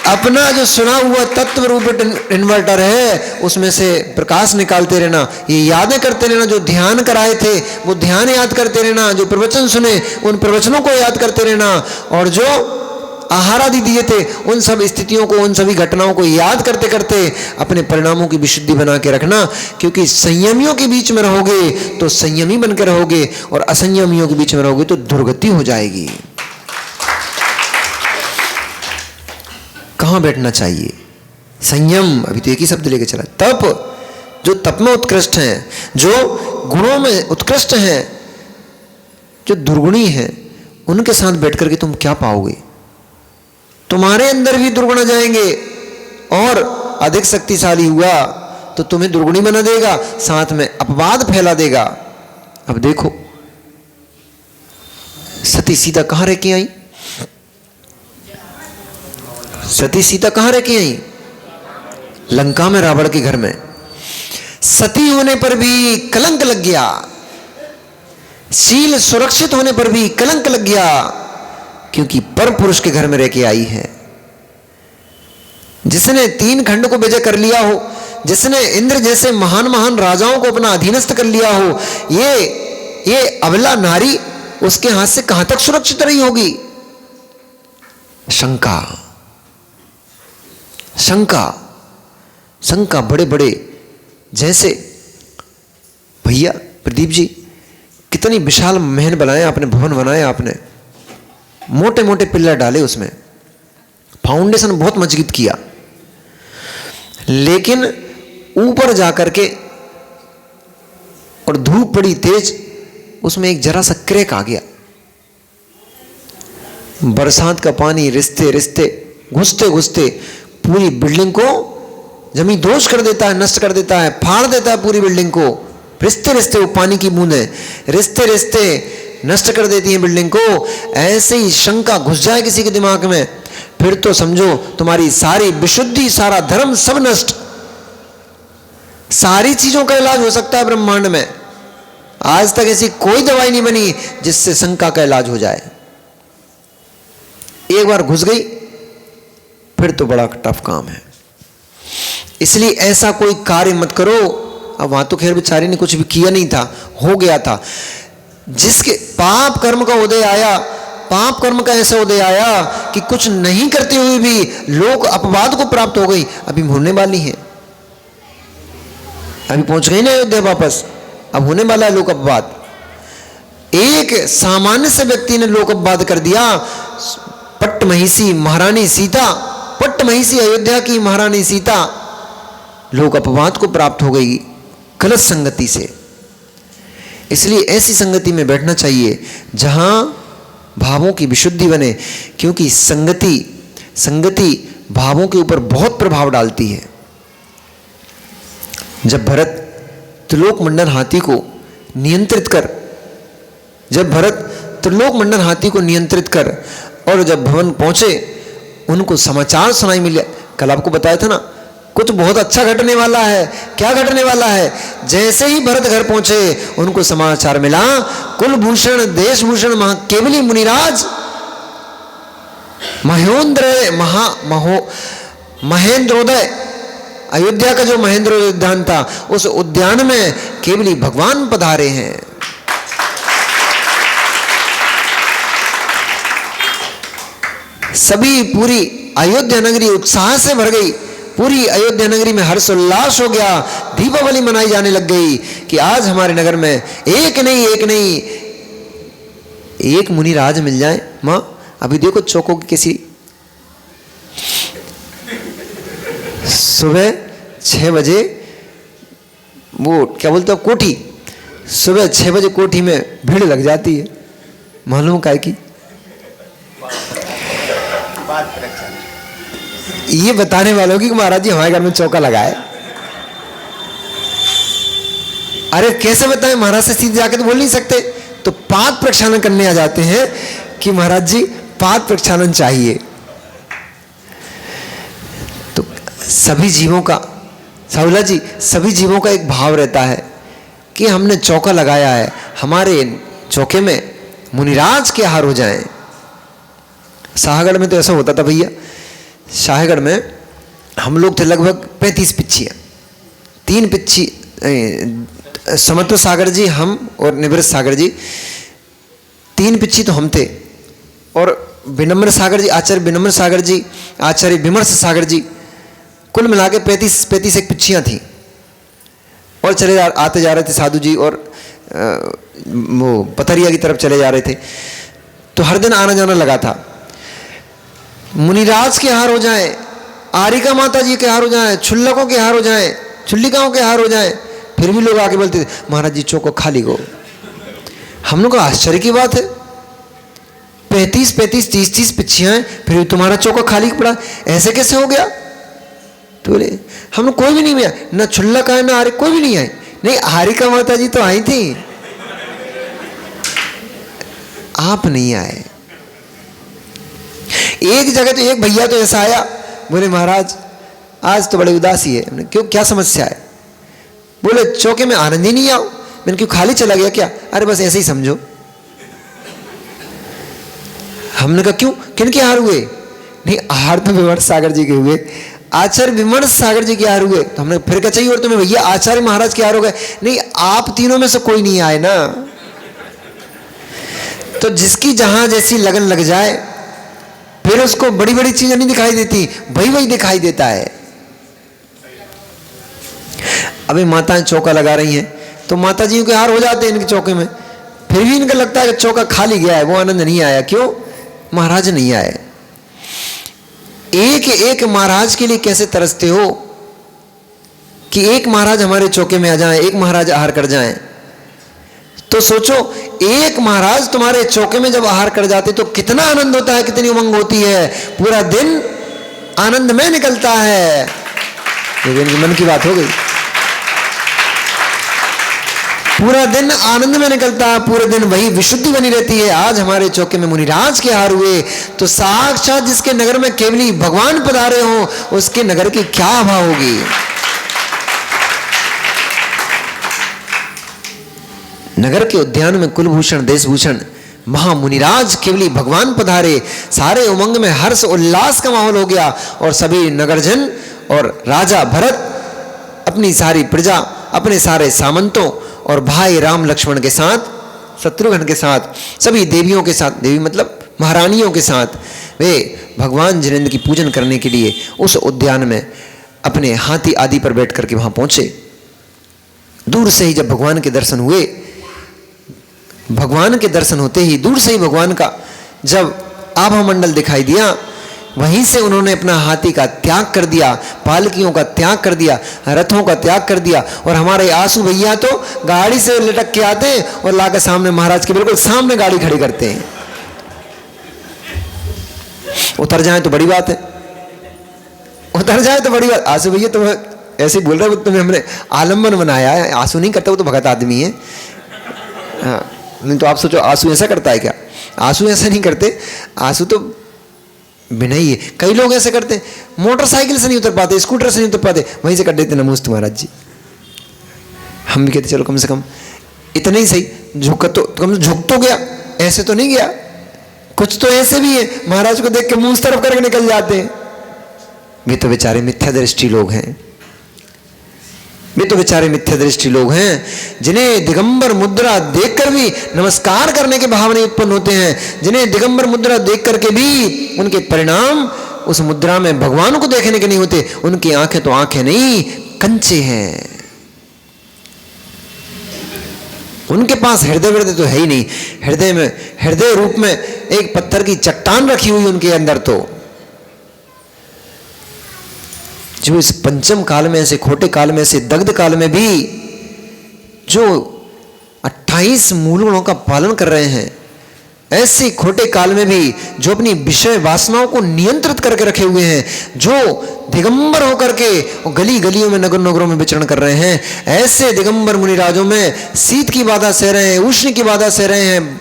अपना जो सुना हुआ तत्व रूप इन्वर्टर है उसमें से प्रकाश निकालते रहना, ये यादें करते रहना, जो ध्यान कराए थे वो ध्यान याद करते रहना, जो प्रवचन सुने उन प्रवचनों को याद करते रहना, और जो आहार आदि दिए थे उन सब स्थितियों को, उन सभी घटनाओं को याद करते करते अपने परिणामों की विशुद्धि बना के रखना। क्योंकि संयमियों के बीच में रहोगे तो संयमी बनकर रहोगे, और असंयमियों के बीच में रहोगे तो दुर्गति हो जाएगी। कहां बैठना चाहिए, संयम। अभी तो एक ही शब्द लेके चला, तप। जो तप में उत्कृष्ट हैं, जो गुणों में उत्कृष्ट हैं, जो दुर्गुणी हैं, उनके साथ बैठ करके तुम क्या पाओगे? तुम्हारे अंदर भी दुर्गुण आ जाएंगे, और अधिक शक्तिशाली हुआ तो तुम्हें दुर्गुणी बना देगा, साथ में अपवाद फैला देगा। अब देखो सती सीता कहां रह के आई, सती सीता कहां रह के आई? लंका में, रावण के घर में। सती होने पर भी कलंक लग गया, शील सुरक्षित होने पर भी कलंक लग गया, क्योंकि पर पुरुष के घर में रह के आई है। जिसने 3 खंड को विजय कर लिया हो, जिसने इंद्र जैसे महान महान राजाओं को अपना अधीनस्थ कर लिया हो, ये अबला नारी उसके हाथ से कहां तक सुरक्षित रही होगी? शंका, शंका, शंका। बड़े बड़े, जैसे भैया प्रदीप जी, कितनी विशाल महल बनाए आपने, भवन बनाए आपने, मोटे मोटे पिल्लर डाले उसमें, फाउंडेशन बहुत मजबूत किया, लेकिन ऊपर जाकर के और धूप पड़ी तेज, उसमें एक जरा सा क्रैक आ गया। बरसात का पानी रिश्ते रिश्ते घुसते घुसते पूरी बिल्डिंग को जमी दोष कर देता है, नष्ट कर देता है, फाड़ देता है पूरी बिल्डिंग को। रिश्ते रिश्ते वो पानी की बूंदें रिश्ते रिश्ते नष्ट कर देती हैं बिल्डिंग को। ऐसे ही शंका घुस जाए किसी के दिमाग में, फिर तो समझो तुम्हारी सारी विशुद्धि, सारा धर्म सब नष्ट। सारी चीजों का इलाज हो सकता है ब्रह्मांड में। आज तक ऐसी कोई दवाई नहीं बनी जिससे शंका का इलाज हो जाए। एक बार घुस गई फिर तो बड़ा टफ काम है। इसलिए ऐसा कोई कार्य मत करो। अब वहां तो खैर बेचारी ने कुछ भी किया नहीं था, हो गया था। जिसके पाप कर्म का उदय आया, पाप कर्म का ऐसा उदय आया कि कुछ नहीं करते हुए भी लोग अपवाद को प्राप्त हो गई। अभी होने वाली है, अभी पहुंच गई ना अयोध्या वापस, अब होने वाला है लोक अपवाद। एक सामान्य से व्यक्ति ने लोक अपवाद कर दिया। पट्टमहिषी महारानी सीता, पट्टमहिषी अयोध्या की महारानी सीता लोक अपवाद को प्राप्त हो गई गलत संगति से। इसलिए ऐसी संगति में बैठना चाहिए जहां भावों की विशुद्धि बने, क्योंकि संगति भावों के ऊपर बहुत प्रभाव डालती है। जब भरत त्रिलोक मंडन हाथी को नियंत्रित कर, जब भरत त्रिलोक मंडन हाथी को नियंत्रित कर और जब भवन पहुंचे, उनको समाचार सुनाई मिले। कल आपको बताया था ना, कुछ बहुत अच्छा घटने वाला है। क्या घटने वाला है? जैसे ही भरत घर पहुंचे उनको समाचार मिला, कुलभूषण देशभूषण केवली मुनिराज महेंद्रोदय, अयोध्या का जो महेंद्र उद्यान था, उस उद्यान में केवली भगवान पधारे हैं। सभी पूरी अयोध्या नगरी उत्साह से भर गई। पूरी अयोध्या नगरी में हर्षोल्लास हो गया, दीपावली मनाई जाने लग गई कि आज हमारे नगर में एक नहीं एक मुनिराज मिल जाए। मां अभी देखो चौकों की किसी सुबह 6 बजे वो क्या बोलते हो कोठी, सुबह 6 बजे कोठी में भीड़ लग जाती है। मालूम काय की? ये बताने वालों की महाराज जी हमारे घर में चौका लगाए। अरे कैसे बताएं, महाराज से सीधे जाके तो बोल नहीं सकते, तो पाद प्रक्षालन करने आ जाते हैं कि महाराज जी पाद प्रक्षालन चाहिए। तो सभी जीवों का, साहुला जी, सभी जीवों का एक भाव रहता है कि हमने चौका लगाया है, हमारे चौके में मुनिराज के हार हो जाएं। शाहगढ़ में तो ऐसा होता था भैया। शाहगढ़ में हम लोग थे लगभग 35 पिच्चियाँ, 3 पिच्ची, समत्व सागर जी, हम और निवृत्त सागर जी, 3 पिच्ची तो हम थे। और विनम्र सागर जी, आचार्य विनम्र सागर जी, आचार्य विमर्श सागर जी, कुल मिला के 35 एक पिच्चियाँ थी। और आते जा रहे थे साधु जी, और वो पथरिया की तरफ चले जा रहे थे। तो हर दिन आना जाना लगा था। मुनिराज के हार हो जाएं, आरिका माता जी के हार हो जाएं, छुल्लकों के हार हो जाएं, छुल्लिकाओं के हार हो जाएं, फिर भी लोग आके बोलते थे महाराज जी चौको खाली गो। हम लोग को आश्चर्य की बात है, 35 30 पिच्चियां, फिर भी तुम्हारा चौका खाली पड़ा, ऐसे कैसे हो गया? तो बोले हम लोग कोई भी नहीं मिला, ना छुल्लक आए ना आरे, कोई भी नहीं आए। नहीं, आरिका माता जी तो आई थी, आप नहीं आए। एक जगह तो एक भैया तो ऐसा आया, बोले महाराज आज तो बड़े उदासी है। हमने क्यों, क्या समस्या है? बोले चौके में आनंद ही नहीं आओ। मैंने क्यों, खाली चला गया क्या? अरे बस ऐसे ही समझो। हमने कहा क्यों, किनके हार हुए? नहीं, हार तो विमर्श सागर जी के हुए, आचार्य विमर्श सागर जी के हार हुए। तो हमने फिर क्या चाहिए और तुम्हें? भैया आचार्य महाराज के हार हो गए। नहीं, आप तीनों में से कोई नहीं आए ना। तो जिसकी जहां जैसी लगन लग जाए, फिर उसको बड़ी बड़ी चीजें नहीं दिखाई देती, वही दिखाई देता है। अभी माताएं चौका लगा रही हैं, तो माता जी के हार हो जाते हैं इनके चौके में, फिर भी इनका लगता है कि चौका खाली गया है, वो आनंद नहीं आया। क्यों? महाराज नहीं आए। एक एक महाराज के लिए कैसे तरसते हो कि एक महाराज हमारे चौके में आ जाए, एक महाराज आहार कर जाए। तो सोचो, एक महाराज तुम्हारे चौके में जब आहार कर जाते तो कितना आनंद होता है, कितनी उमंग होती है, पूरा दिन आनंद में निकलता है। ये इनके मन की बात हो गई। पूरा दिन आनंद में निकलता है, पूरे दिन वही विशुद्धि बनी रहती है। आज हमारे चौके में मुनिराज के हार हुए, तो साक्षात जिसके नगर में केवली भगवान पधारे हो, उसके नगर की क्या आभा होगी। नगर के उद्यान में कुलभूषण देशभूषण महामुनिराज केवली भगवान पधारे। सारे उमंग में हर्ष उल्लास का माहौल हो गया और सभी नगरजन और राजा भरत अपनी सारी प्रजा, अपने सारे सामंतों और भाई राम लक्ष्मण के साथ, शत्रुघ्न के साथ, सभी देवियों के साथ, देवी मतलब महारानियों के साथ, वे भगवान जिनेंद्र की पूजन करने के लिए उस उद्यान में अपने हाथी आदि पर बैठ करके वहां पहुंचे। दूर से ही जब भगवान के दर्शन हुए, भगवान के दर्शन होते ही दूर से ही भगवान का जब आभा मंडल दिखाई दिया, वहीं से उन्होंने अपना हाथी का त्याग कर दिया, पालकियों का त्याग कर दिया, रथों का त्याग कर दिया। और हमारे आंसू भैया तो गाड़ी से लटक के आते हैं और लाकर सामने महाराज के बिल्कुल सामने गाड़ी खड़ी करते हैं। उतर जाए तो बड़ी बात है, उतर जाए तो बड़ी बात। आंसू भैया तो ऐसे बोल रहे हो, तुम्हें हमने आलम्बन बनाया है। आंसू नहीं करता, वो तो भगत आदमी है। हाँ, नहीं तो आप सोचो आंसू ऐसा करता है क्या? आंसू ऐसा नहीं करते, आंसू तो बिना ही है। कई लोग ऐसे करते हैं, मोटरसाइकिल से नहीं उतर पाते, स्कूटर से नहीं उतर पाते, वहीं से कर देते नमोस्तु महाराज जी। हम भी कहते चलो कम से कम इतना ही सही, झुक तो कम झुक तो गया, ऐसे तो नहीं गया। कुछ तो ऐसे भी है महाराज को देख के मुंह तरफ करके निकल जाते हैं। वे तो बेचारे मिथ्या दृष्टि लोग हैं, वे तो बेचारे मिथ्या दृष्टि लोग हैं, जिन्हें दिगंबर मुद्रा देखकर भी नमस्कार करने के भाव नहीं उत्पन्न होते हैं, जिन्हें दिगंबर मुद्रा देख करके भी उनके परिणाम उस मुद्रा में भगवान को देखने के नहीं होते। उनकी आंखें तो आंखें नहीं, कंचे हैं। उनके पास हृदय वृदय तो है ही नहीं। हृदय में, हृदय रूप में एक पत्थर की चट्टान रखी हुई उनके अंदर, तो जो इस पंचम काल में, ऐसे खोटे काल में, ऐसे दग्ध काल में भी जो 28 मूल गुणों का पालन कर रहे हैं, ऐसे खोटे काल में भी जो अपनी विषय वासनाओं को नियंत्रित करके रखे हुए हैं, जो दिगंबर होकर के गली गलियों में, नगर नगरों में विचरण कर रहे हैं, ऐसे दिगंबर मुनिराजों में शीत की बाधा सह रहे हैं, उष्ण की बाधा सह रहे हैं,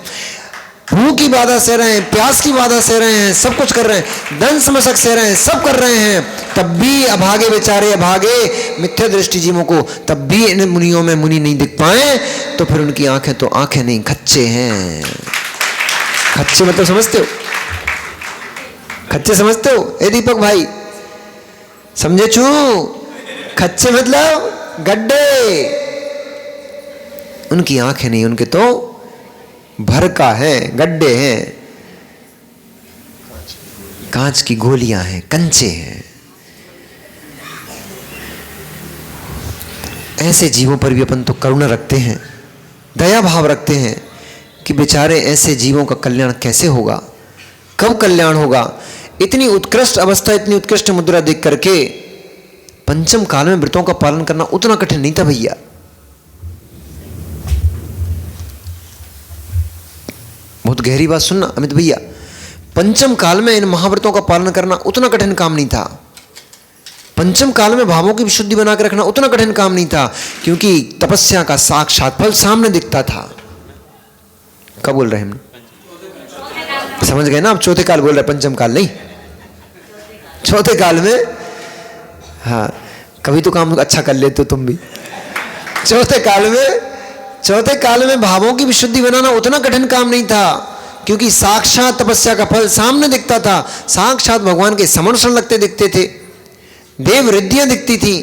भूख की बाधा सह रहे हैं, प्यास की बाधा सह रहे हैं, सब कुछ कर रहे हैं, दंश मशक सह रहे हैं, सब कर रहे हैं, तब भी अभागे बेचारे, अभागे मिथ्या दृष्टि जीवों को तब भी इन मुनियों में मुनि नहीं दिख पाए। तो फिर उनकी आंखें तो आंखें नहीं, खच्चे हैं। खच्चे मतलब समझते हो? खच्चे समझते हो? ए दीपक भाई समझे छू? खच्चे मतलब गड्ढे। उनकी आंखें नहीं, उनके तो भर का है, गड्ढे हैं, कांच की गोलियां हैं, कंचे हैं। ऐसे जीवों पर भी अपन तो करुणा रखते हैं, दया भाव रखते हैं कि बेचारे ऐसे जीवों का कल्याण कैसे होगा, कब कल्याण होगा। इतनी उत्कृष्ट अवस्था, इतनी उत्कृष्ट मुद्रा देख करके पंचम काल में व्रतों का पालन करना उतना कठिन नहीं था भैया। बहुत गहरी बात सुनना अमित भैया, पंचम काल में इन महाव्रतों का पालन करना उतना कठिन काम नहीं था। पंचम काल में भावों की विशुद्धि बनाकर रखना उतना कठिन काम नहीं था, क्योंकि तपस्या का साक्षात फल सामने दिखता था। कब बोल रहे हैं हम? समझ गए ना? आप चौथे काल बोल रहे, पंचम काल नहीं। चौथे काल में, हाँ कभी तो काम अच्छा कर लेते हो तुम भी। चौथे काल में भावों की विशुद्धि बनाना उतना कठिन काम नहीं था, क्योंकि साक्षात तपस्या का फल सामने दिखता था, साक्षात भगवान के समर्षण लगते दिखते थे, देव रिद्धियां दिखती थी,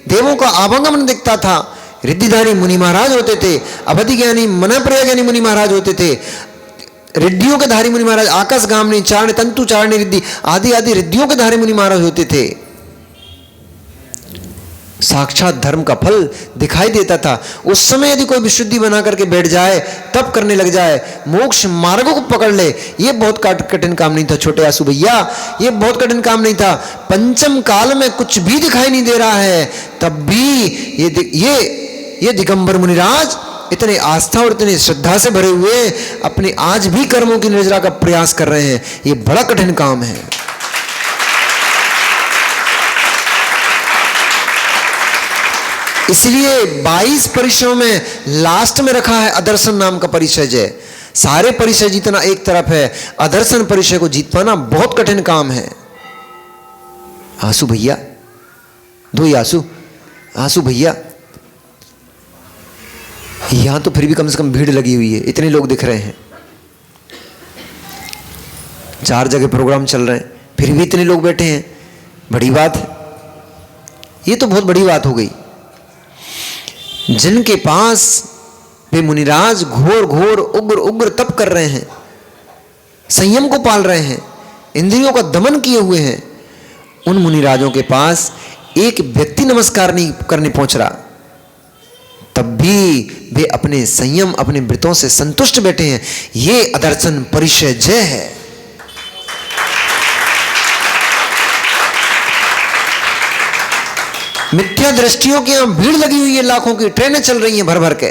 देवों का आवागमन दिखता था, रिद्धिधारी मुनि महाराज होते थे, अवधि ज्ञानी मन प्रज्ञानी मुनि महाराज होते थे, रिद्धियों के धारी मुनि महाराज, आकाश गामनी, चारण तंतु चारणी रिद्धि आदि आदि रिद्धियों के धारी मुनि महाराज होते थे। साक्षात धर्म का फल दिखाई देता था। उस समय यदि कोई विशुद्धि बना करके बैठ जाए, तब करने लग जाए, मोक्ष मार्गों को पकड़ ले, ये बहुत कठिन काम नहीं था छोटे आंसू भैया, ये बहुत कठिन काम नहीं था। पंचम काल में कुछ भी दिखाई नहीं दे रहा है, तब भी ये दिगंबर मुनिराज इतने आस्था और इतने श्रद्धा से भरे हुए अपने आज भी कर्मों की निर्जरा का प्रयास कर रहे हैं। ये बड़ा कठिन काम है। इसलिए 22 परिचयों में लास्ट में रखा है अदर्शन नाम का परिचय। जय सारे परिचय जीतना एक तरफ है, अदर्शन परिचय को जीत पाना बहुत कठिन काम है। आंसू भैया, दो ही आंसू भैया, यहां तो फिर भी कम से कम भीड़ लगी हुई है, इतने लोग दिख रहे हैं। 4 जगह प्रोग्राम चल रहे हैं, फिर भी इतने लोग बैठे हैं, बड़ी बात है। ये तो बहुत बड़ी बात हो गई। जिनके पास वे मुनिराज घोर घोर उग्र उग्र तप कर रहे हैं, संयम को पाल रहे हैं, इंद्रियों का दमन किए हुए हैं, उन मुनिराजों के पास एक व्यक्ति नमस्कार नहीं करने पहुंच रहा, तब भी वे अपने संयम, अपने व्रतों से संतुष्ट बैठे हैं। ये अदर्शन परिचय जय है। मिथ्या दृष्टियों की यहां भीड़ लगी हुई है, लाखों की ट्रेनें चल रही हैं भर भर के,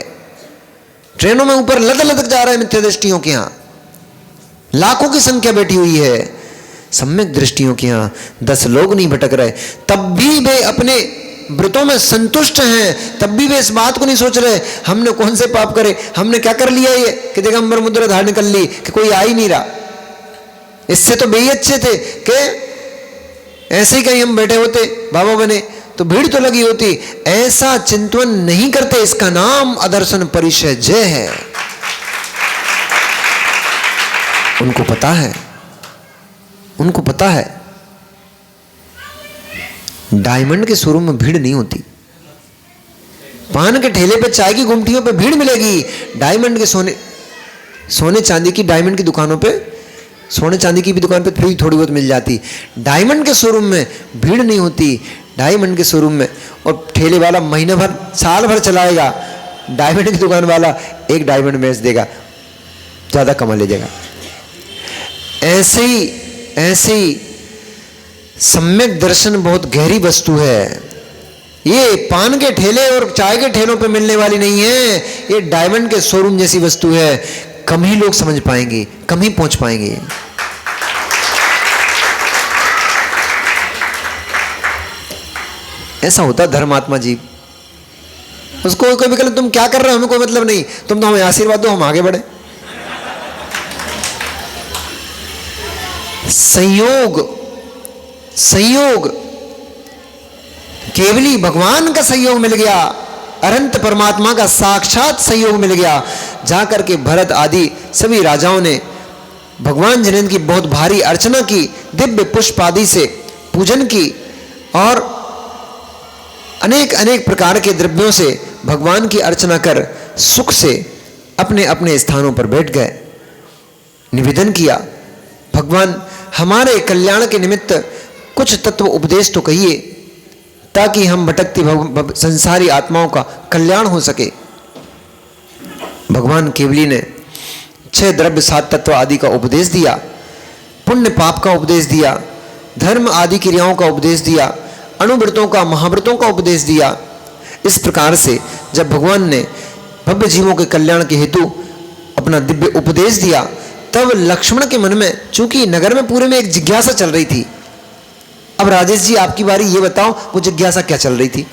ट्रेनों में ऊपर लदक लदक जा रहा है मिथ्या दृष्टियों के यहां, लाखों की संख्या बैठी हुई है। सम्यक दृष्टियों के यहां 10 लोग नहीं भटक रहे, तब भी वे अपने व्रतों में संतुष्ट हैं, तब भी वे इस बात को नहीं सोच रहे हमने कौन से पाप करे, हमने क्या कर लिया ये कि दिगंबर मुद्रा धारण कर ली कि कोई आ ही नहीं रहा, इससे तो बेही अच्छे थे कि ऐसे ही कहीं हम बैठे होते बाबा बने तो भीड़ तो लगी होती। ऐसा चिंतन नहीं करते, इसका नाम अदर्शन परिचय जय है। उनको पता है, उनको पता है डायमंड के शोरूम में भीड़ नहीं होती, पान के ठेले पे चाय की गुमटियों पे भीड़ मिलेगी, डायमंड के सोने चांदी की डायमंड की दुकानों पे, सोने चांदी की भी दुकान पे फिर थोड़ी बहुत मिल जाती। डायमंड के शोरूम में भीड़ नहीं होती। डायमंड के शोरूम में और ठेले वाला महीने भर साल भर चलाएगा, डायमंड की दुकान वाला एक डायमंड बेच देगा, ज्यादा कमा ले जाएगा। ऐसे ही सम्यक दर्शन बहुत गहरी वस्तु है। ये पान के ठेले और चाय के ठेलों पे मिलने वाली नहीं है, ये डायमंड के शोरूम जैसी वस्तु है। कम ही लोग समझ पाएंगे, कम ही पहुंच पाएंगे। ऐसा होता धर्मात्मा जी, उसको कोई भी कहले तुम क्या कर रहे हो, हमें कोई मतलब नहीं, तुम तो हमें आशीर्वाद दो, हम आगे बढ़े। संयोग केवली भगवान का सहयोग मिल गया, अनंत परमात्मा का साक्षात सहयोग मिल गया। जाकर के भरत आदि सभी राजाओं ने भगवान जिनेंद्र की बहुत भारी अर्चना की, दिव्य पुष्प आदि से पूजन की और अनेक अनेक प्रकार के द्रव्यों से भगवान की अर्चना कर सुख से अपने अपने स्थानों पर बैठ गए। निवेदन किया, भगवान हमारे कल्याण के निमित्त कुछ तत्व उपदेश तो कहिए, ताकि हम भटकती संसारी आत्माओं का कल्याण हो सके। भगवान केवली ने 6 द्रव्य 7 तत्व आदि का उपदेश दिया, पुण्य पाप का उपदेश दिया, धर्म आदि क्रियाओं का उपदेश दिया, अणुव्रतों का महाव्रतों का उपदेश दिया। इस प्रकार से जब भगवान ने भव्य जीवों के कल्याण के हेतु अपना दिव्य उपदेश दिया, तब लक्ष्मण के मन में, चूंकि नगर में पूरे में एक जिज्ञासा चल रही थी। अब राजेश जी आपकी बारी, ये बताओ वो जिज्ञासा क्या चल रही थी?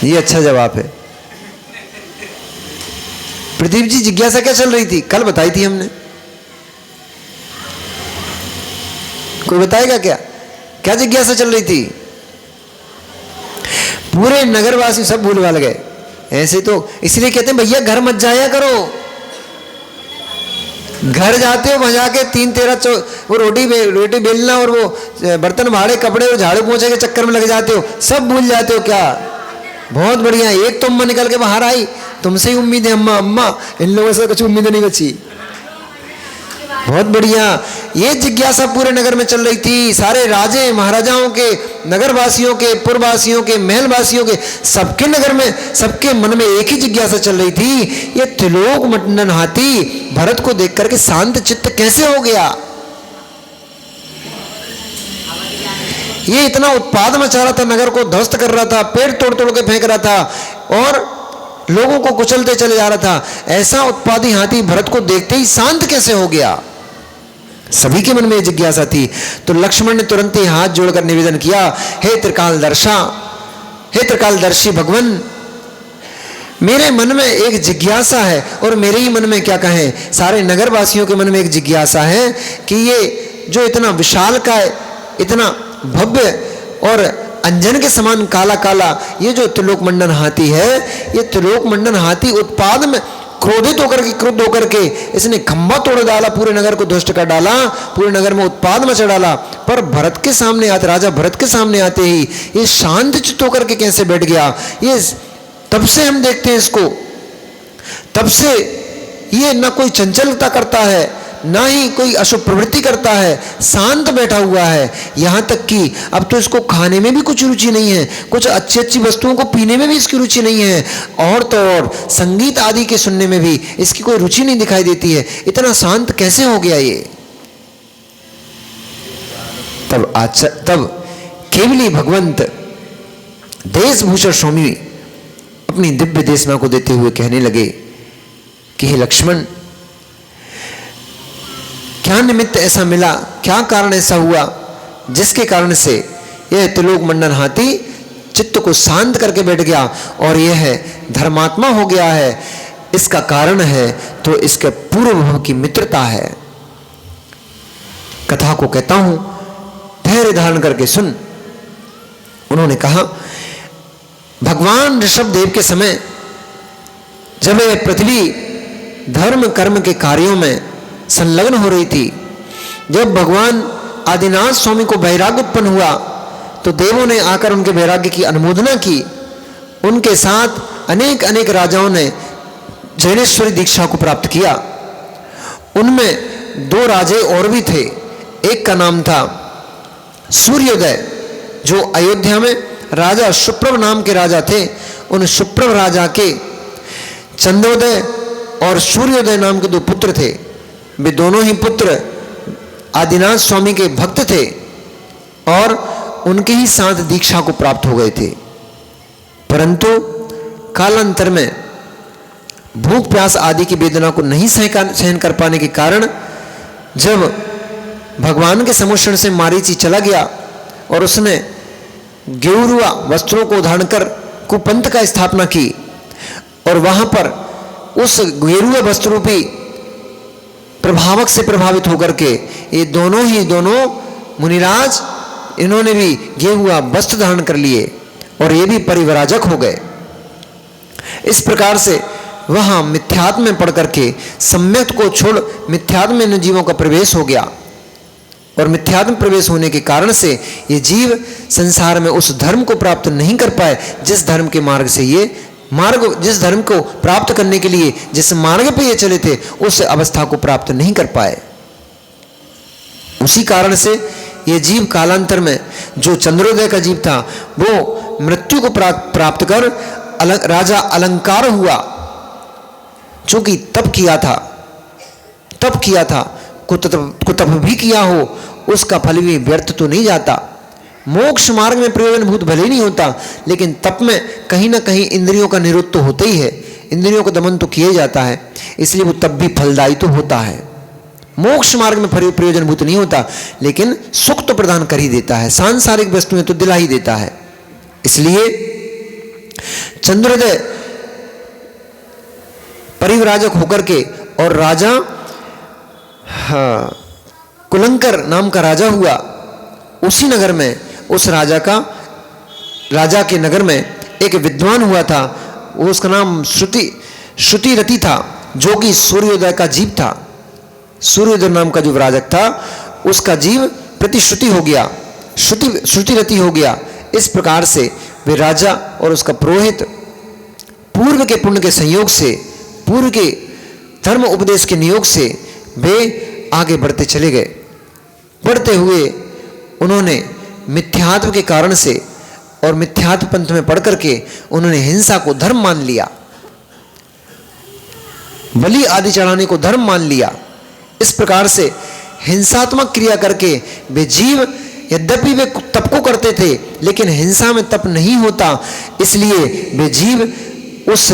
ये अच्छा जवाब है। प्रदीप जी जिज्ञासा क्या चल रही थी? कल बताई थी हमने, कोई बताएगा क्या? क्या जिज्ञासा चल रही थी? पूरे नगरवासी सब भूल भाल गए। ऐसे तो इसलिए कहते हैं भैया घर मत जाया करो, घर जाते हो वहां जाके 3-13 वो रोटी बेलना और वो बर्तन भाड़े कपड़े और झाड़ू पोंछे के चक्कर में लग जाते हो, सब भूल जाते हो क्या? बहुत बढ़िया, एक तो अम्मा निकल के बाहर आई, तुमसे ही उम्मीद है अम्मा, अम्मा इन लोगों से कुछ उम्मीद नहीं बची। बहुत बढ़िया, ये जिज्ञासा पूरे नगर में चल रही थी। सारे राजे महाराजाओं के, नगरवासियों के, पुरवासियों के, महलवासियों के, सबके नगर में, सबके मन में एक ही जिज्ञासा चल रही थी, ये त्रिलोक मंडन हाथी भरत को देख करके शांत चित्त कैसे हो गया? ये इतना उत्पाद मचा रहा था, नगर को ध्वस्त कर रहा था, पेड़ तोड़ तोड़ के फेंक रहा था और लोगों को कुचलते चले जा रहा था। ऐसा उत्पादी हाथी भरत को देखते ही शांत कैसे हो गया? सभी के मन में जिज्ञासा थी। तो लक्ष्मण ने तुरंत ही हाथ जोड़कर निवेदन किया, हे त्रिकालदर्शा, हे त्रिकालदर्शी भगवान, मेरे मन में एक जिज्ञासा है और मेरे ही मन में क्या कहें, सारे नगरवासियों के मन में एक जिज्ञासा है कि ये जो इतना विशाल का है, इतना भव्य और अंजन के समान काला काला ये जो त्रिलोक मंडन हाथी है, ये त्रिलोक मंडन हाथी उत्पाद में क्रोधित होकर के, क्रुद्ध होकर के इसने खंभा तोड़ डाला, पूरे नगर को ध्वस्त कर डाला, पूरे नगर में उत्पाद मचा डाला। पर भरत के सामने आते, राजा भरत के सामने आते ही ये शांत चित्त होकर के कैसे बैठ गया। ये तब से हम देखते हैं इसको, तब से ये न कोई चंचलता करता है, ना ही कोई अशुभ प्रवृत्ति करता है, शांत बैठा हुआ है। यहाँ तक कि अब तो इसको खाने में भी कुछ रुचि नहीं है, कुछ अच्छी अच्छी वस्तुओं को पीने में भी इसकी रुचि नहीं है, और तो और संगीत आदि के सुनने में भी इसकी कोई रुचि नहीं दिखाई देती है। इतना शांत कैसे हो गया ये। तब केवली भगवंत देशभूषण स्वामी अपनी दिव्य देशना को देते हुए कहने लगे कि हे लक्ष्मण, क्या निमित्त ऐसा मिला, क्या कारण ऐसा हुआ जिसके कारण से यह त्रिलोक मंडन हाथी चित्त को शांत करके बैठ गया और यह धर्मात्मा हो गया है। इसका कारण है तो इसके पूर्व भव की मित्रता है। कथा को कहता हूं, धैर्य धारण करके सुन। उन्होंने कहा, भगवान ऋषभ देव के समय जब यह पृथ्वी धर्म कर्म के कार्यों में संलग्न हो रही थी, जब भगवान आदिनाथ स्वामी को वैराग्य उत्पन्न हुआ तो देवों ने आकर उनके वैराग्य की अनुमोदना की। उनके साथ अनेक अनेक राजाओं ने जैनेश्वरी दीक्षा को प्राप्त किया। उनमें 2 राजे और भी थे। एक का नाम था सूर्योदय, जो अयोध्या में राजा सुप्रभ नाम के राजा थे। उन सुप्रभ राजा के चंद्रोदय और सूर्योदय नाम के 2 पुत्र थे। वे दोनों ही पुत्र आदिनाथ स्वामी के भक्त थे और उनके ही साथ दीक्षा को प्राप्त हो गए थे। परंतु कालांतर में भूख प्यास आदि की वेदना को नहीं सहन कर पाने के कारण जब भगवान के समुषण से मारीची चला गया और उसने गेरुआ वस्त्रों को धारण कर कुपंथ का स्थापना की और वहां पर उस गेरुआ वस्त्र रूपी प्रभावक से प्रभावित होकर के ये दोनों मुनिराज, इन्होंने भी गेरुआ वस्त्र धारण कर लिए और ये भी परिव्राजक हो गए। इस प्रकार से वहां मिथ्यात्म में पड़ करके सम्यक को छोड़ मिथ्यात्म में जीवों का प्रवेश हो गया और मिथ्यात्म प्रवेश होने के कारण से ये जीव संसार में उस धर्म को प्राप्त नहीं कर पाए जिस धर्म के मार्ग से ये जिस धर्म को प्राप्त करने के लिए जिस मार्ग पे ये चले थे उस अवस्था को प्राप्त नहीं कर पाए। उसी कारण से ये जीव कालांतर में जो चंद्रोदय का जीव था वो मृत्यु को प्राप्त कर राजा अलंकार हुआ। चूंकि तप किया था को तप भी किया हो, उसका फल भी व्यर्थ तो नहीं जाता। मोक्ष मार्ग में प्रयोजनभूत भले नहीं होता, लेकिन तप में कहीं ना कहीं इंद्रियों का निरोध तो होता ही है, इंद्रियों का दमन तो किया जाता है, इसलिए वो तप भी फलदायी तो होता है। मोक्ष मार्ग में प्रयोजनभूत नहीं होता, लेकिन सुख तो प्रदान कर ही देता है, सांसारिक वस्तुएं तो दिला ही देता है। इसलिए चंद्रोदय परिव्राजक होकर के और राजा कुलंकर नाम का राजा हुआ। उसी नगर में उस राजा के नगर में एक विद्वान हुआ था, वो उसका नाम श्रुतिरति था, जो कि सूर्योदय का जीव था। सूर्योदय नाम का जो राजक था उसका जीव प्रतिश्रुति हो गया, श्रुतिरति हो गया। इस प्रकार से वे राजा और उसका पुरोहित पूर्व के पुण्य के संयोग से, पूर्व के धर्म उपदेश के नियोग से वे आगे बढ़ते चले गए। बढ़ते हुए उन्होंने मिथ्यात्व के कारण से और मिथ्यात्व पंथ में पढ़ करके उन्होंने हिंसा को धर्म मान लिया, बलि आदि चढ़ाने को धर्म मान लिया। इस प्रकार से हिंसात्मक क्रिया करके वे जीव, यद्यपि वे तप को करते थे लेकिन हिंसा में तप नहीं होता, इसलिए वे जीव उस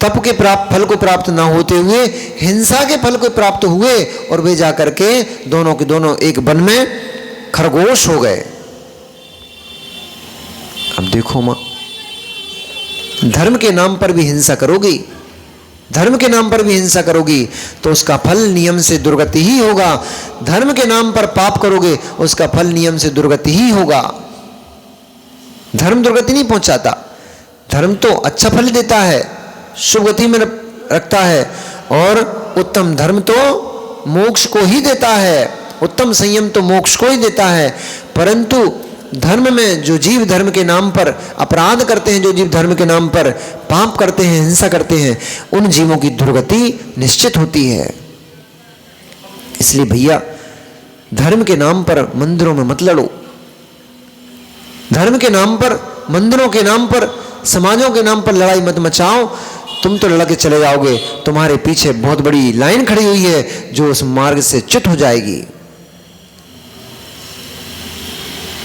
तप के फल को प्राप्त ना होते हुए हिंसा के फल को प्राप्त हुए और वे जाकर के दोनों के दोनों एक वन में खरगोश हो गए। अब देखो मां, धर्म के नाम पर भी हिंसा करोगी, धर्म के नाम पर भी हिंसा करोगी तो उसका फल नियम से दुर्गति ही होगा। धर्म के नाम पर पाप करोगे उसका फल नियम से दुर्गति ही होगा। धर्म दुर्गति नहीं पहुंचाता, धर्म तो अच्छा फल देता है, शुभ गति में रखता है, और उत्तम धर्म तो मोक्ष को ही देता है, उत्तम संयम तो मोक्ष को ही देता है। परंतु धर्म में जो जीव धर्म के नाम पर अपराध करते हैं, जो जीव धर्म के नाम पर पाप करते हैं, हिंसा करते हैं, उन जीवों की दुर्गति निश्चित होती है। इसलिए भैया धर्म के नाम पर मंदिरों में मत लड़ो, धर्म के नाम पर, मंदिरों के नाम पर, समाजों के नाम पर लड़ाई मत मचाओ। तुम तो लड़ के चले जाओगे, तुम्हारे पीछे बहुत बड़ी लाइन खड़ी हुई है जो उस मार्ग से च्युत हो जाएगी।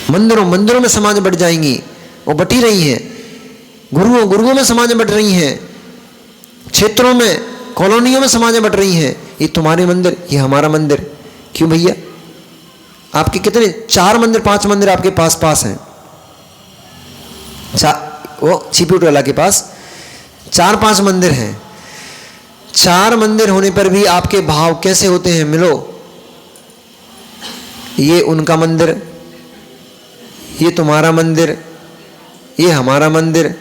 मंदिरों में समाज बट जाएंगी, वो बटी रही हैं, गुरुओं में समाज बट रही हैं, क्षेत्रों में, कॉलोनियों में समाज बट रही हैं। ये तुम्हारे मंदिर, ये हमारा मंदिर। क्यों भैया? आपके कितने 4 मंदिर 5 मंदिर आपके पास हैं, वो छिपीटोला के पास 4-5 मंदिर हैं। 4 मंदिर होने पर भी आपके भाव कैसे होते हैं? मिलो, ये उनका मंदिर, ये तुम्हारा मंदिर, ये हमारा मंदिर,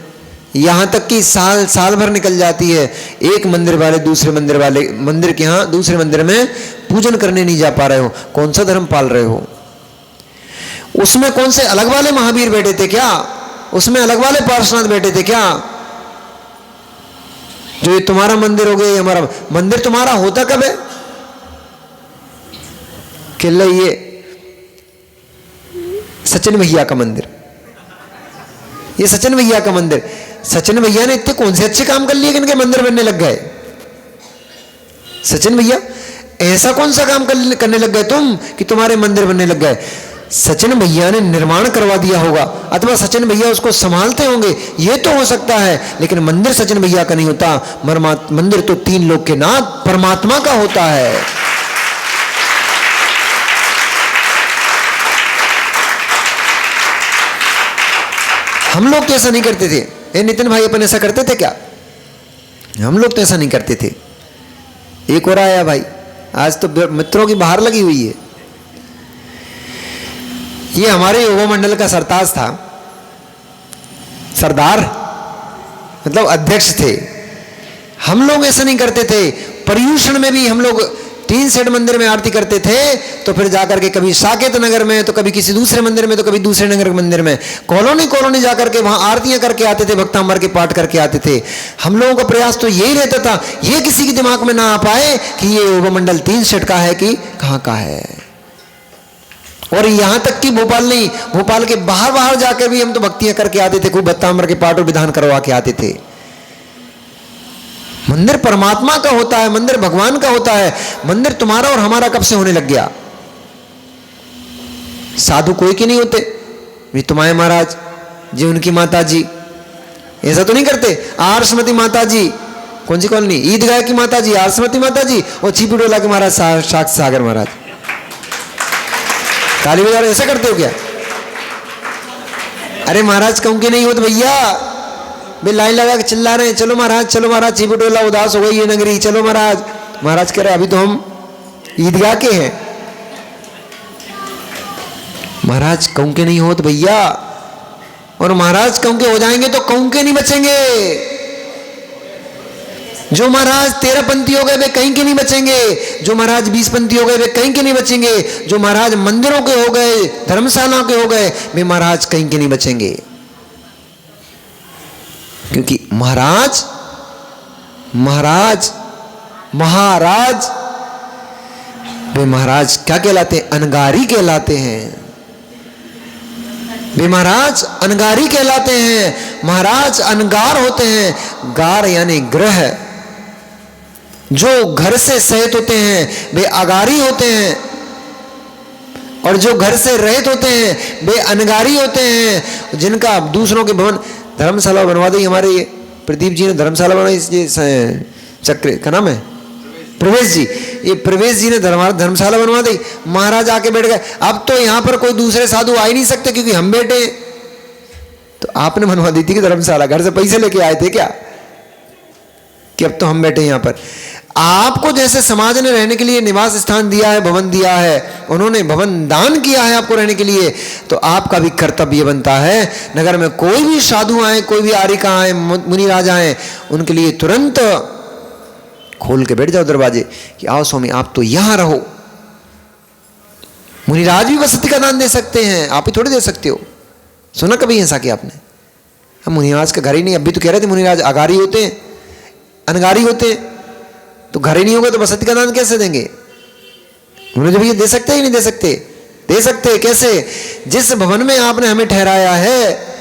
यहाँ तक कि साल भर निकल जाती है, एक मंदिर वाले दूसरे मंदिर के यहाँ दूसरे मंदिर में पूजन करने नहीं जा पा रहे हो। कौन सा धर्म पाल रहे हो? उसमें कौन से अलग वाले महावीर बैठे थे क्या? उसमें अलग वाले पार्श्वनाथ बैठे थे क्या? जो ये तुम्हारा मंदिर हो गया, ये हमारा मंदिर। तुम्हारा होता कब है? किले ये सचिन भैया का मंदिर, ये सचिन भैया का मंदिर। सचिन भैया ने इतने कौन से अच्छे काम कर लिए कि इनके मंदिर बनने लग गए? सचिन भैया ऐसा कौन सा काम करने लग गए तुम कि तुम्हारे मंदिर बनने लग गए? सचिन भैया ने निर्माण करवा दिया होगा, अथवा सचिन भैया उसको संभालते होंगे, ये तो हो सकता है, लेकिन मंदिर सचिन भैया का नहीं होता। मंदिर तो 3 लोक के नाथ परमात्मा का होता है। हम लोग तो ऐसा नहीं करते थे। ए नितिन भाई, अपन ऐसा करते थे क्या? हम लोग तो ऐसा नहीं करते थे। एक और आया भाई, आज तो मित्रों की बाहर लगी हुई है। ये हमारे युवा मंडल का सरताज था, सरदार मतलब अध्यक्ष थे। हम लोग ऐसा नहीं करते थे। पर्यूषण में भी हम लोग 3 सेट मंदिर में आरती करते थे, तो फिर जाकर के कभी साकेत नगर में, तो कभी किसी दूसरे मंदिर में, तो कभी दूसरे नगर मंदिर में, कॉलोनी जाकर के वहां आरतियां करके आते थे, भक्तांबर के पाठ करके आते थे। हम लोगों का प्रयास तो यही रहता था, ये किसी के दिमाग में ना आ पाए कि ये युवा मंडल 3 सेट का है कि कहां का है। और यहां तक कि भोपाल नहीं, भोपाल के बाहर जाकर भी हम तो भक्तियां करके आते थे, खूब भक्तांबर के पाठ और विधान करवा के आते थे। मंदिर परमात्मा का होता है, मंदिर भगवान का होता है। मंदिर तुम्हारा और हमारा कब से होने लग गया? साधु कोई के नहीं होते, भी तुम्हारे महाराज जी, उनकी माता जी ऐसा तो नहीं करते। आरसमती माता जी, कौन सी कॉलोनी? ईदगाह की माता जी, आरसमती माता जी, और छिपीटोला के महाराज साक्षी सागर महाराज। काली बाजार ऐसा करते हो क्या? अरे महाराज कहूं के नहीं होते भैया, वे लाइन लगा के चिल्ला रहे हैं, चलो महाराज, चलो महाराज, छिपीटोला उदास हो गई ये नगरी, चलो महाराज। महाराज कह रहे अभी तो हम ईदगाह के हैं। महाराज कहूं के नहीं होते भैया, और महाराज कहूं के हो जाएंगे तो कहूं के नहीं बचेंगे। जो महाराज 13 पंथी हो गए वे कहीं के नहीं बचेंगे, जो महाराज 20 पंथी हो गए वे कहीं के नहीं बचेंगे, जो महाराज मंदिरों के हो गए, धर्मशालाओं के हो गए, वे महाराज कहीं के नहीं बचेंगे। क्योंकि महाराज वे महाराज क्या कहलाते हैं? अनगारी कहलाते हैं। वे महाराज अनगारी कहलाते हैं। महाराज अनगार होते हैं। गार यानी ग्रह, जो घर से सहित होते हैं वे अगारी होते हैं, और जो घर से रहित होते हैं वे अनगारी होते हैं। जिनका दूसरों के भवन, धर्मशाला बनवा दी हमारे ये प्रदीप जी ने, धर्मशाला बनवाई, चक्र का नाम है प्रवेश जी, ये प्रवेश जी ने धर्मशाला बनवा दी। महाराज आके बैठ गए। अब तो यहाँ पर कोई दूसरे साधु आ ही नहीं सकते क्योंकि हम बैठे। तो आपने बनवा दी थी कि धर्मशाला, घर से पैसे लेके आए थे क्या कि अब तो हम बैठे यहाँ पर? आपको जैसे समाज ने रहने के लिए निवास स्थान दिया है, भवन दिया है, उन्होंने भवन दान किया है आपको रहने के लिए, तो आपका भी कर्तव्य बनता है नगर में कोई भी साधु आए, कोई भी आर्यिका आए, मुनिराज आए, उनके लिए तुरंत खोल के बैठ जाओ दरवाजे कि आओ स्वामी आप तो यहां रहो। मुनिराज भी वसति का दान दे सकते हैं, आप ही थोड़ी दे सकते हो। सुना कभी ऐसा कि आपने? हम मुनिराज का घर ही नहीं, अभी तो कह रहे थे मुनिराज अगारी होते हैं, अनगारी होते हैं, तो घर ही नहीं होगा तो वसति का दान कैसे देंगे? उन्होंने जब ये दे सकते ही नहीं दे सकते, दे सकते कैसे? जिस भवन में आपने हमें ठहराया है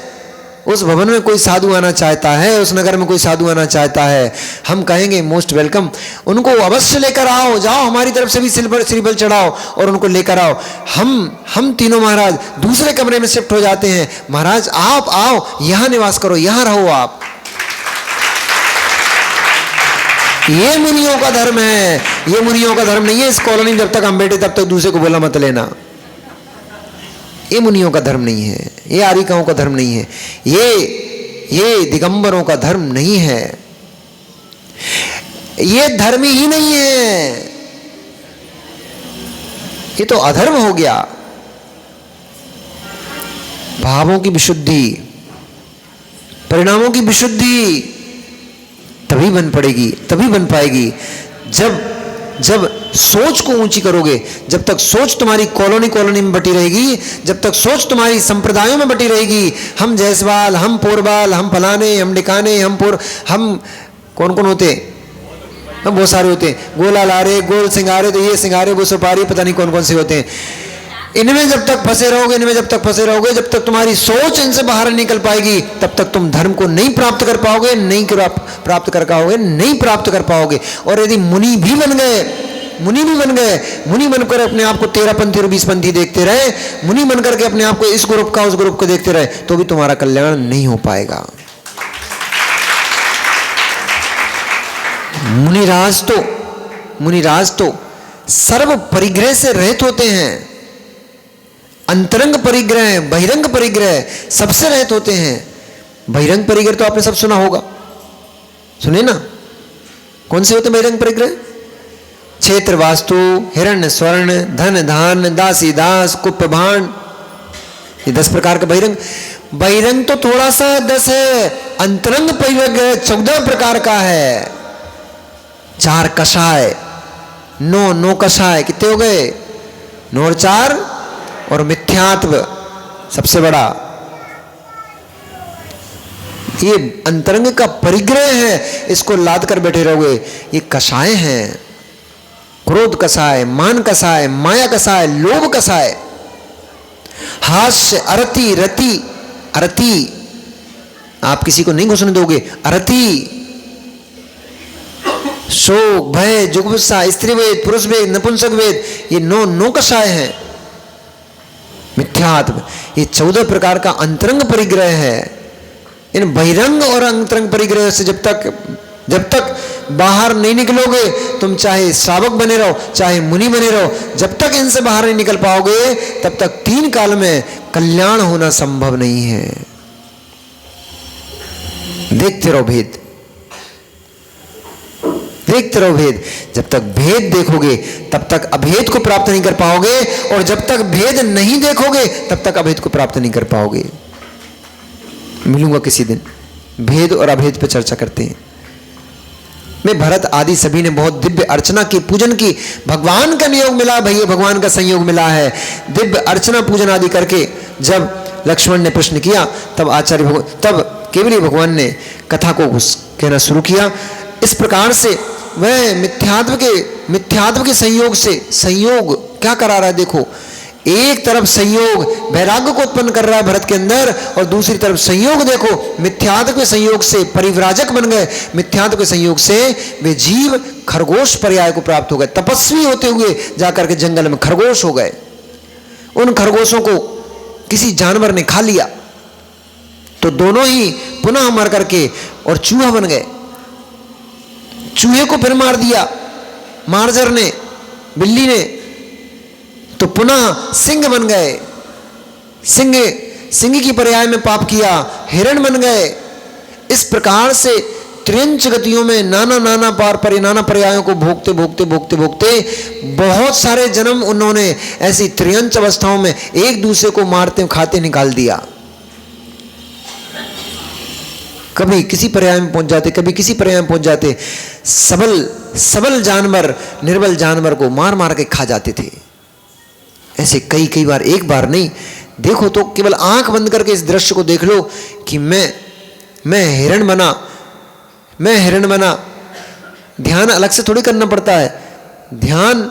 उस भवन में कोई साधु आना चाहता है, उस नगर में कोई साधु आना चाहता है, हम कहेंगे मोस्ट वेलकम, उनको अवश्य लेकर आओ, जाओ हमारी तरफ से भी श्रीबल चढ़ाओ और उनको लेकर आओ। हम तीनों महाराज दूसरे कमरे में शिफ्ट हो जाते हैं, महाराज आप आओ यहां निवास करो, यहां रहो आप। ये मुनियों का धर्म है, ये मुनियों का धर्म नहीं है। इस कॉलोनी जब तक हम बैठे तब तक दूसरे को बोला मत लेना, ये मुनियों का धर्म नहीं है, ये आर्यिकाओं का धर्म नहीं है, ये दिगंबरों का धर्म नहीं है, ये धर्म ही नहीं है, ये तो अधर्म हो गया। भावों की विशुद्धि, परिणामों की विशुद्धि तभी बन पड़ेगी, तभी बन पाएगी जब सोच को ऊंची करोगे। जब तक सोच तुम्हारी कॉलोनी में बटी रहेगी, जब तक सोच तुम्हारी संप्रदायों में बटी रहेगी, हम जयसवाल, हम पोरबाल, हम फलाने, हम डिकाने, हम कौन कौन होते, हम बहुत सारे होते हैं, गोला लारे, गोल सिंगारे, तो ये सिंगारे, वो सुपारी, पता नहीं कौन कौन से होते हैं। इनमें जब तक फंसे रहोगे, जब तक तुम्हारी सोच इनसे बाहर निकल पाएगी, तब तक तुम धर्म को नहीं प्राप्त कर पाओगे, नहीं प्राप्त कर पाओगे। और यदि मुनि बनकर अपने आप को 13पंथी और 20पंथी देखते रहे, मुनि बनकर के अपने आप को इस ग्रुप का उस ग्रुप को देखते रहे, तो भी तुम्हारा कल्याण नहीं हो पाएगा। मुनिराज तो सर्व परिग्रह से रहित होते हैं, अंतरंग परिग्रह, बहिरंग परिग्रह सबसे रहित होते हैं। बहिरंग परिग्रह तो आपने सब सुना होगा, सुने ना? कौन से होते बहिरंग परिग्रह? क्षेत्र वास्तु, हिरण्य स्वर्ण, धन धान, दासी दास, कुप भांड, ये 10 प्रकार का बहिरंग। बहिरंग तो थोड़ा सा 10 है, अंतरंग परिग्रह 14 प्रकार का है। 4 कषाय, 9 कषाय, कितने हो गए? 9 और 4 और मिथ्यात्व सबसे बड़ा, ये अंतरंग का परिग्रह है। इसको लाद कर बैठे रहोगे, ये कषाय हैं। क्रोध कषाय, मान कषाय, माया कषाय, लोभ कषाय, हास्य, अरति, अरति आप किसी को नहीं घुसने दोगे, अरति, शोक, भय, जुगुप्सा, स्त्री वेद, पुरुष वेद, नपुंसक वेद, ये 9 कषाय हैं। मिथ्यात्व, ये 14 प्रकार का अंतरंग परिग्रह है। इन बहिरंग और अंतरंग परिग्रह से जब तक बाहर नहीं निकलोगे, तुम चाहे श्रावक बने रहो, चाहे मुनि बने रहो, जब तक इनसे बाहर नहीं निकल पाओगे, तब तक 3 काल में कल्याण होना संभव नहीं है। देखते रहो भेद, देखते रहो भेद। जब तक भेद देखोगे तब तक अभेद को प्राप्त नहीं कर पाओगे, और जब तक भेद नहीं देखोगे तब तक अभेद को प्राप्त नहीं कर पाओगे। मिलूंगा किसी दिन, भेद और अभेद पर चर्चा करते हैं। मैं भरत आदि सभी ने बहुत दिव्य अर्चना की, पूजन की, भगवान का नियोग मिला, भैया भगवान का संयोग मिला है। दिव्य अर्चना पूजन आदि करके जब लक्ष्मण ने प्रश्न किया, तब केवल भगवान ने कथा को कहना शुरू किया। इस प्रकार से वह मिथ्यात्व के संयोग से, संयोग क्या करा रहा है देखो, एक तरफ संयोग वैराग्य को उत्पन्न कर रहा है भरत के अंदर, और दूसरी तरफ संयोग देखो, मिथ्यात्व के संयोग से परिव्राजक बन गए, मिथ्यात्व के संयोग से वे जीव खरगोश पर्याय को प्राप्त हो गए, तपस्वी होते हुए जाकर के जंगल में खरगोश हो गए। उन खरगोशों को किसी जानवर ने खा लिया, तो दोनों ही पुनः मर करके और चूहा बन गए। चूहे को फिर मार दिया मार्जर ने, बिल्ली ने, तो पुनः सिंह बन गए। सिंह की पर्याय में पाप किया, हिरण बन गए। इस प्रकार से त्रियंच गतियों में नाना नाना पार पर नाना पर्यायों को भोगते भोगते भोगते भोगते बहुत सारे जन्म उन्होंने ऐसी त्रियंच अवस्थाओं में एक दूसरे को मारते खाते निकाल दिया। कभी किसी पर्याय में पहुंच जाते, कभी किसी पर्याय में पहुंच जाते। सबल जानवर निर्बल जानवर को मार मार के खा जाते थे। ऐसे कई कई बार, एक बार नहीं। देखो तो केवल आंख बंद करके इस दृश्य को देख लो कि मैं हिरण बना। ध्यान अलग से थोड़ी करना पड़ता है। ध्यान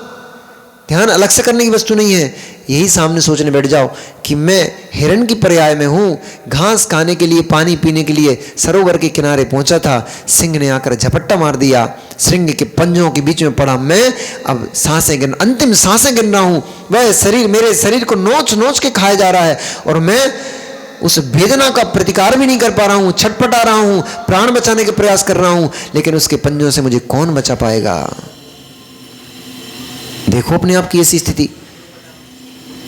अलग से करने की वस्तु नहीं है। यही सामने सोचने बैठ जाओ कि मैं हिरण की पर्याय में हूं, घास खाने के लिए, पानी पीने के लिए सरोवर के किनारे पहुंचा था। सिंह ने आकर झपट्टा मार दिया, सिंह के पंजों के बीच में पड़ा मैं। अब अंतिम सांसें गिन रहा हूं। वह शरीर मेरे शरीर को नोच नोच के खाया जा रहा है और मैं उस वेदना का प्रतिकार भी नहीं कर पा रहा हूं, छटपटा रहा हूं, प्राण बचाने के प्रयास कर रहा हूं, लेकिन उसके पंजों से मुझे कौन बचा पाएगा। देखो अपने आप की ऐसी स्थिति।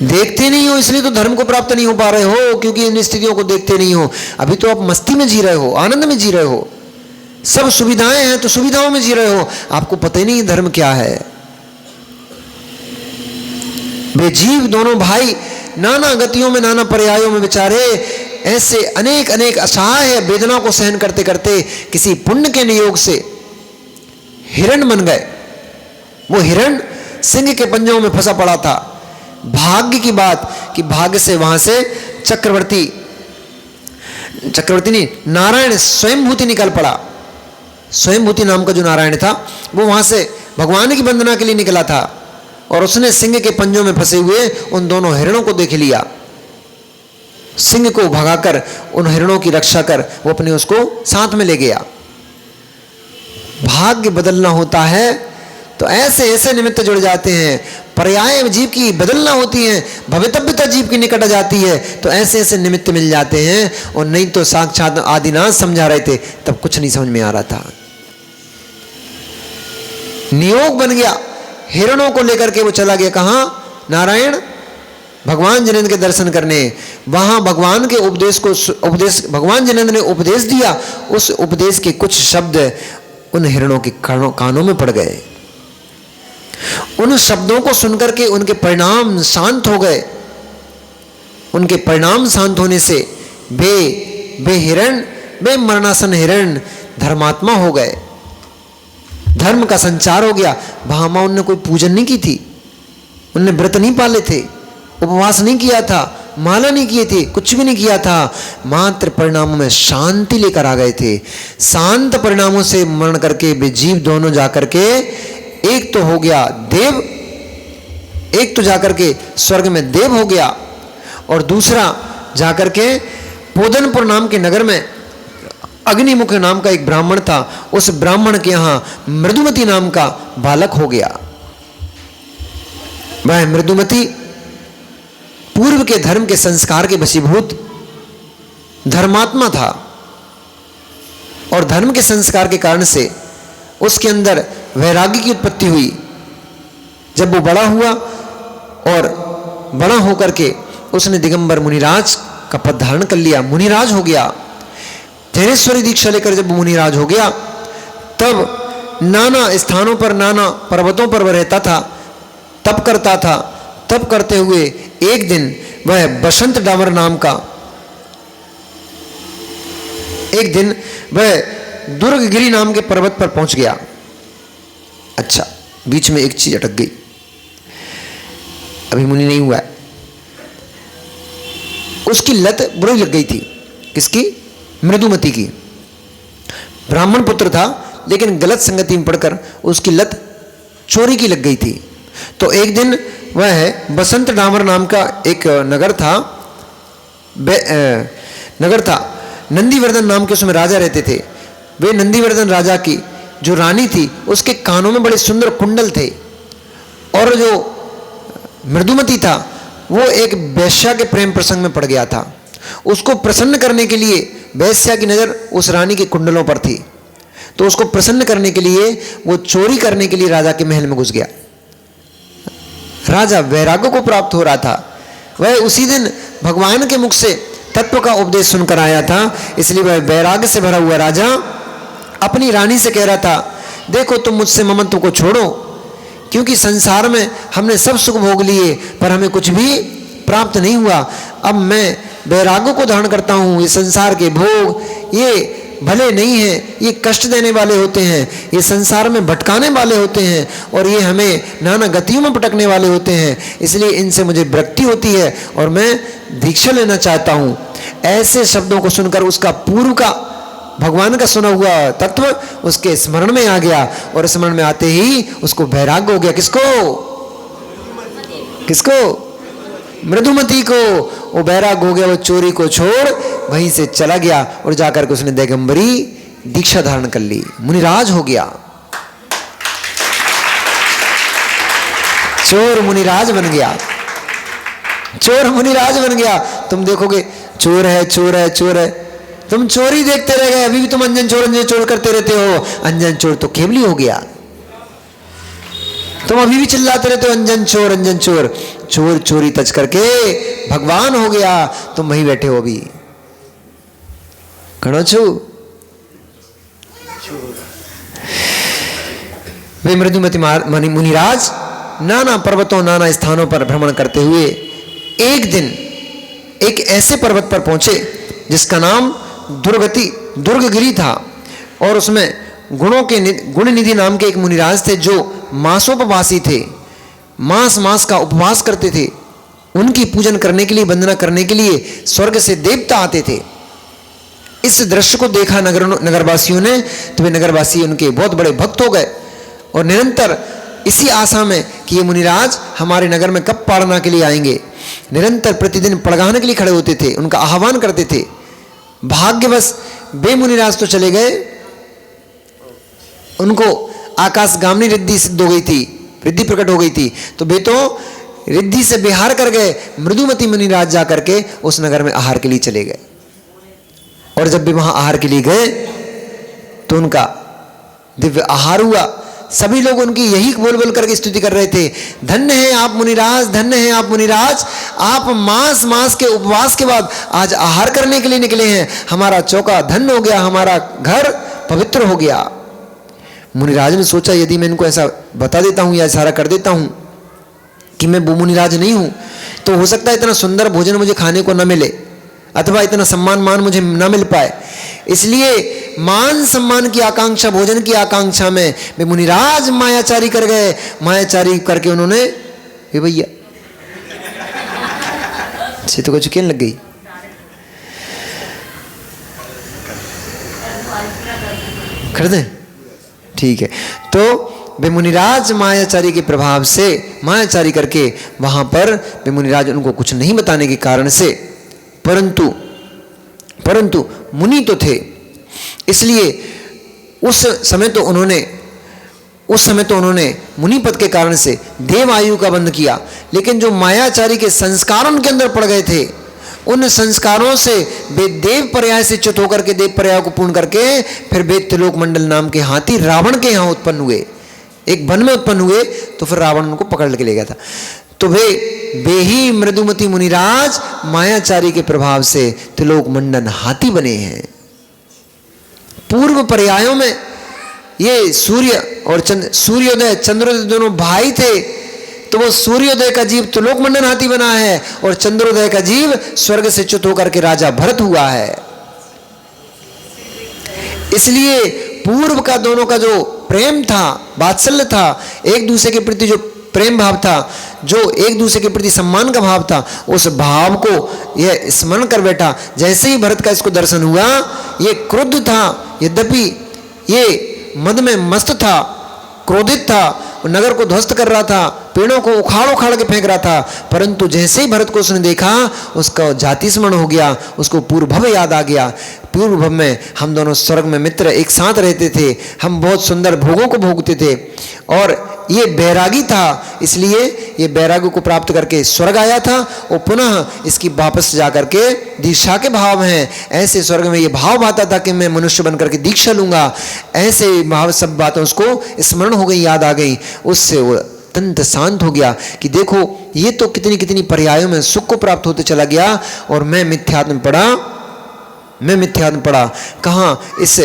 देखते नहीं हो इसलिए तो धर्म को प्राप्त नहीं हो पा रहे हो, क्योंकि इन स्थितियों को देखते नहीं हो। अभी तो आप मस्ती में जी रहे हो, आनंद में जी रहे हो, सब सुविधाएं हैं तो सुविधाओं में जी रहे हो। आपको पता ही नहीं धर्म क्या है। वे जीव दोनों भाई नाना गतियों में नाना पर्यायों में बेचारे ऐसे अनेक अनेक असहाय वेदना को सहन करते करते किसी पुण्य के नियोग से हिरण बन गए। वो हिरण सिंह के पंजों में फंसा पड़ा था। भाग्य की बात कि भाग्य से वहां से चक्रवर्ती नहीं, नारायण स्वयंभूति निकल पड़ा। स्वयंभूति नाम का जो नारायण था वो वहां से भगवान की वंदना के लिए निकला था और उसने सिंह के पंजों में फंसे हुए उन दोनों हिरणों को देख लिया। सिंह को भगाकर उन हिरणों की रक्षा कर वो अपने उसको साथ में ले गया। भाग्य बदलना होता है तो ऐसे ऐसे निमित्त जुड़ जाते हैं। पर्याय जीव की बदलना होती है, भवितव्यता जीव की निकट आ जाती है तो ऐसे ऐसे निमित्त मिल जाते हैं। और नहीं तो साक्षात आदिनाथ समझा रहे थे तब कुछ नहीं समझ में आ रहा था। नियोग बन गया। हिरणों को लेकर के वो चला गया कहां? नारायण भगवान जिनेंद्र के दर्शन करने। वहां भगवान के उपदेश भगवान जिनेंद्र ने उपदेश दिया। उस उपदेश के कुछ शब्द उन हिरणों के कानों में पड़ गए। उन शब्दों को सुनकर के उनके परिणाम शांत हो गए। उनके परिणाम शांत होने से बे मरणासन हिरण धर्मात्मा हो गए। धर्म का संचार हो गया। वहां उनने कोई पूजन नहीं की थी, उनने व्रत नहीं पाले थे, उपवास नहीं किया था, माला नहीं किए थे, कुछ भी नहीं किया था। मात्र परिणामों में शांति लेकर आ गए थे। शांत परिणामों से मरण करके वे जीव दोनों जाकर के एक तो हो गया देव, एक तो जाकर के स्वर्ग में देव हो गया और दूसरा जाकर के पोदनपुर नाम के नगर में अग्निमुख नाम का एक ब्राह्मण था। उस ब्राह्मण के यहां मृदुमती नाम का बालक हो गया। वह मृदुमती पूर्व के धर्म के संस्कार के वशीभूत धर्मात्मा था और धर्म के संस्कार के कारण से उसके अंदर वैराग्य की उत्पत्ति हुई। जब वो बड़ा हुआ और बड़ा होकर के उसने दिगंबर मुनिराज का पद धारण कर लिया, मुनिराज हो गया। जैनेश्वरी दीक्षा लेकर जब मुनिराज हो गया तब नाना स्थानों पर नाना पर्वतों पर वह रहता था, तप करता था। तप करते हुए एक दिन वह बसंत डामर नाम का दुर्गगिरी नाम के पर्वत पर पहुंच गया। अच्छा, बीच में एक चीज अटक गई, अभी मुनि नहीं हुआ है। उसकी लत बुरी लग गई थी। किसकी? मृदुमती की। ब्राह्मण पुत्र था लेकिन गलत संगति में पड़कर उसकी लत चोरी की लग गई थी। तो एक दिन वह बसंत डामर नाम का एक नगर था, नंदीवर्धन नाम के उसमें राजा रहते थे। वे नंदीवर्धन राजा की जो रानी थी उसके कानों में बड़े सुंदर कुंडल थे और जो मृदुमती था वो एक वेश्या के प्रेम प्रसंग में पड़ गया था। उसको प्रसन्न करने के लिए, वेश्या की नजर उस रानी के कुंडलों पर थी, तो उसको प्रसन्न करने के लिए वो चोरी करने के लिए राजा के महल में घुस गया। राजा वैराग्य को प्राप्त हो रहा था। वह उसी दिन भगवान के मुख से तत्व का उपदेश सुनकर आया था, इसलिए वह वैराग्य से भरा हुआ राजा अपनी रानी से कह रहा था, देखो तुम मुझसे ममत्व को छोड़ो, क्योंकि संसार में हमने सब सुख भोग लिए पर हमें कुछ भी प्राप्त नहीं हुआ। अब मैं वैराग्य को धारण करता हूँ। ये संसार के भोग ये भले नहीं हैं, ये कष्ट देने वाले होते हैं, ये संसार में भटकाने वाले होते हैं और ये हमें नाना गतियों में भटकने वाले होते हैं, इसलिए इनसे मुझे विरक्ति होती है और मैं दीक्षा लेना चाहता हूँ। ऐसे शब्दों को सुनकर उसका पूर्व का भगवान का सुना हुआ तत्व उसके स्मरण में आ गया और स्मरण में आते ही उसको वैराग्य हो गया। किसको? किसको? मृदुमती को। वो वैराग्य हो गया, वो चोरी को छोड़ वहीं से चला गया और जाकर के उसने दिगंबरी दीक्षा धारण कर ली, मुनिराज हो गया, चोर मुनिराज बन गया, चोर मुनिराज बन गया। तुम देखोगे चोर है चोर है चोर है, तुम चोरी देखते रह गए, अभी भी तुम अंजन चोर करते रहते हो। अंजन चोर तो केवली हो गया, तुम अभी भी चिल्लाते रहते हो अंजन चोर अंजन चोर। चोर चोरी तज करके भगवान हो गया, तुम वहीं बैठे हो अभी। कणो छू वे मृदुमती मुनिराज नाना पर्वतों नाना स्थानों पर भ्रमण करते हुए एक दिन एक ऐसे पर्वत पर पहुंचे जिसका नाम दुर्गगिरी था और उसमें गुण निधि नाम के एक मुनिराज थे जो मासोपवासी थे, मास का उपवास करते थे। उनकी पूजन करने के लिए, वंदना करने के लिए स्वर्ग से देवता आते थे। इस दृश्य को देखा नगरवासियों ने, तो वे नगरवासी उनके बहुत बड़े भक्त हो गए और निरंतर इसी आशा में कि ये मुनिराज हमारे नगर में कब पाड़ना के लिए आएंगे, निरंतर प्रतिदिन पड़गाने के लिए खड़े होते थे, उनका आह्वान करते थे। भाग्यवश वे मुनिराज तो चले गए, उनको आकाशगामिनी रिद्धि सिद्ध हो गई थी, रिद्धि प्रकट हो गई थी, तो वे तो रिद्धि से विहार कर गए। मृदुमती मुनिराज जाकर के उस नगर में आहार के लिए चले गए और जब भी वहां आहार के लिए गए तो उनका दिव्य आहार हुआ। सभी लोग उनकी यही बोल बोल करके स्तुति कर रहे थे, धन्य है आप मुनिराज, धन्य है आप मुनिराज, आप मास के उपवास के बाद आज आहार करने के लिए निकले हैं, हमारा चौका धन्य हो गया, हमारा घर पवित्र हो गया। मुनिराज ने सोचा यदि मैं इनको ऐसा बता देता हूं या इशारा कर देता हूं कि मैं वो मुनिराज नहीं हूं, तो हो सकता है इतना सुंदर भोजन मुझे खाने को न मिले अथवा इतना सम्मान मान मुझे न मिल पाए। इसलिए मान सम्मान की आकांक्षा, भोजन की आकांक्षा में वे मुनिराज मायाचारी कर गए। मायाचारी करके उन्होंने ये भैया से तो कुछ कहने लग गई, कर दें? ठीक है। तो वे मुनिराज मायाचारी के प्रभाव से मायाचारी करके वहां पर वे मुनिराज उनको कुछ नहीं बताने के कारण से, परंतु मुनि तो थे, इसलिए उस समय तो उन्होंने मुनि पद के कारण से देव आयु का बंध किया। लेकिन जो मायाचारी के संस्कार उनके अंदर पड़ गए थे, उन संस्कारों से वे देव पर्याय से च्युत होकर के, देव पर्याय को पूर्ण करके फिर वे त्रिलोक मंडल नाम के हाथी रावण के यहाँ उत्पन्न हुए, एक वन में उत्पन्न हुए। तो फिर रावण उनको पकड़ के ले गया था। तो वे ही मृदुमती मुनिराज मायाचारी के प्रभाव से त्रिलोक मंडन हाथी बने हैं। पूर्व पर्यायों में ये सूर्य और सूर्योदय चंद्रोदय दोनों भाई थे, तो वो सूर्योदय का जीव त्रिलोक मंडन हाथी बना है और चंद्रोदय का जीव स्वर्ग से च्युत होकर के राजा भरत हुआ है। इसलिए पूर्व का दोनों का जो प्रेम था, वात्सल्य था, एक दूसरे के प्रति जो प्रेम भाव था, जो एक दूसरे के प्रति सम्मान का भाव था, उस भाव को यह स्मरण कर बैठा। जैसे ही भरत का इसको दर्शन हुआ, ये क्रुद्ध था, यद्यपि ये मद में मस्त था, क्रोधित था, नगर को ध्वस्त कर रहा था, पेड़ों को उखाड़ के फेंक रहा था, परंतु जैसे ही भरत को उसने देखा, उसका जाति स्मरण हो गया, उसको पूर्व भव याद आ गया। पूर्व भव में हम दोनों स्वर्ग में मित्र एक साथ रहते थे, हम बहुत सुंदर भोगों को भोगते थे और ये बैरागी था, इसलिए ये बैरागी को प्राप्त करके स्वर्ग आया था और पुनः इसकी वापस जा करके दीक्षा के भाव हैं। ऐसे स्वर्ग में ये भाव भाता था कि मैं मनुष्य बन करके दीक्षा लूंगा, ऐसे भाव सब बातें उसको स्मरण हो गई, याद आ गई। उससे वो अत्यंत शांत हो गया कि देखो ये तो कितनी कितनी पर्यायों में सुख को प्राप्त होते चला गया और मैं मिथ्यात्म पड़ा। कहाँ इस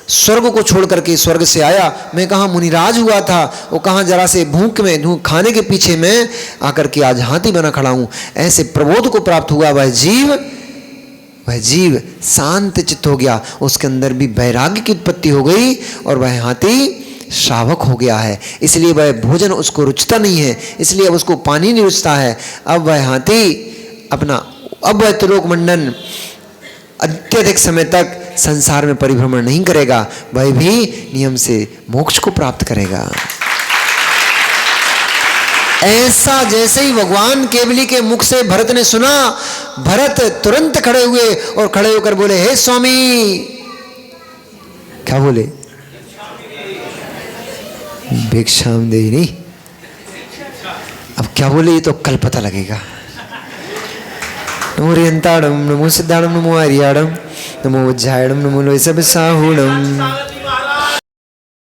स्वर्ग को छोड़ करके स्वर्ग से आया, मैं कहाँ मुनिराज हुआ था, वो कहाँ जरा से भूख में खाने के पीछे मैं आकर के आज हाथी बना खड़ा हूँ। ऐसे प्रबोध को प्राप्त हुआ वह जीव शांत चित्त हो गया, उसके अंदर भी वैराग्य की उत्पत्ति हो गई और वह हाथी श्रावक हो गया है। इसलिए वह भोजन उसको रुचता नहीं है, इसलिए अब उसको पानी नहीं रुचता है। अब वह हाथी अब वह त्रिलोक मंडन अत्यधिक समय तक संसार में परिभ्रमण नहीं करेगा, वह भी नियम से मोक्ष को प्राप्त करेगा। ऐसा जैसे ही भगवान केवली के मुख से भरत ने सुना, भरत तुरंत खड़े हुए और खड़े होकर बोले, हे स्वामी। क्या बोले? भिक्षाम देहि। अब क्या बोले ये तो कल पता लगेगा। नमो रियंताड़म, नमो सिद्धाड़म, नमो आर्याड़म, नमो वज्रायणम, नमो लोहितसाहूणम।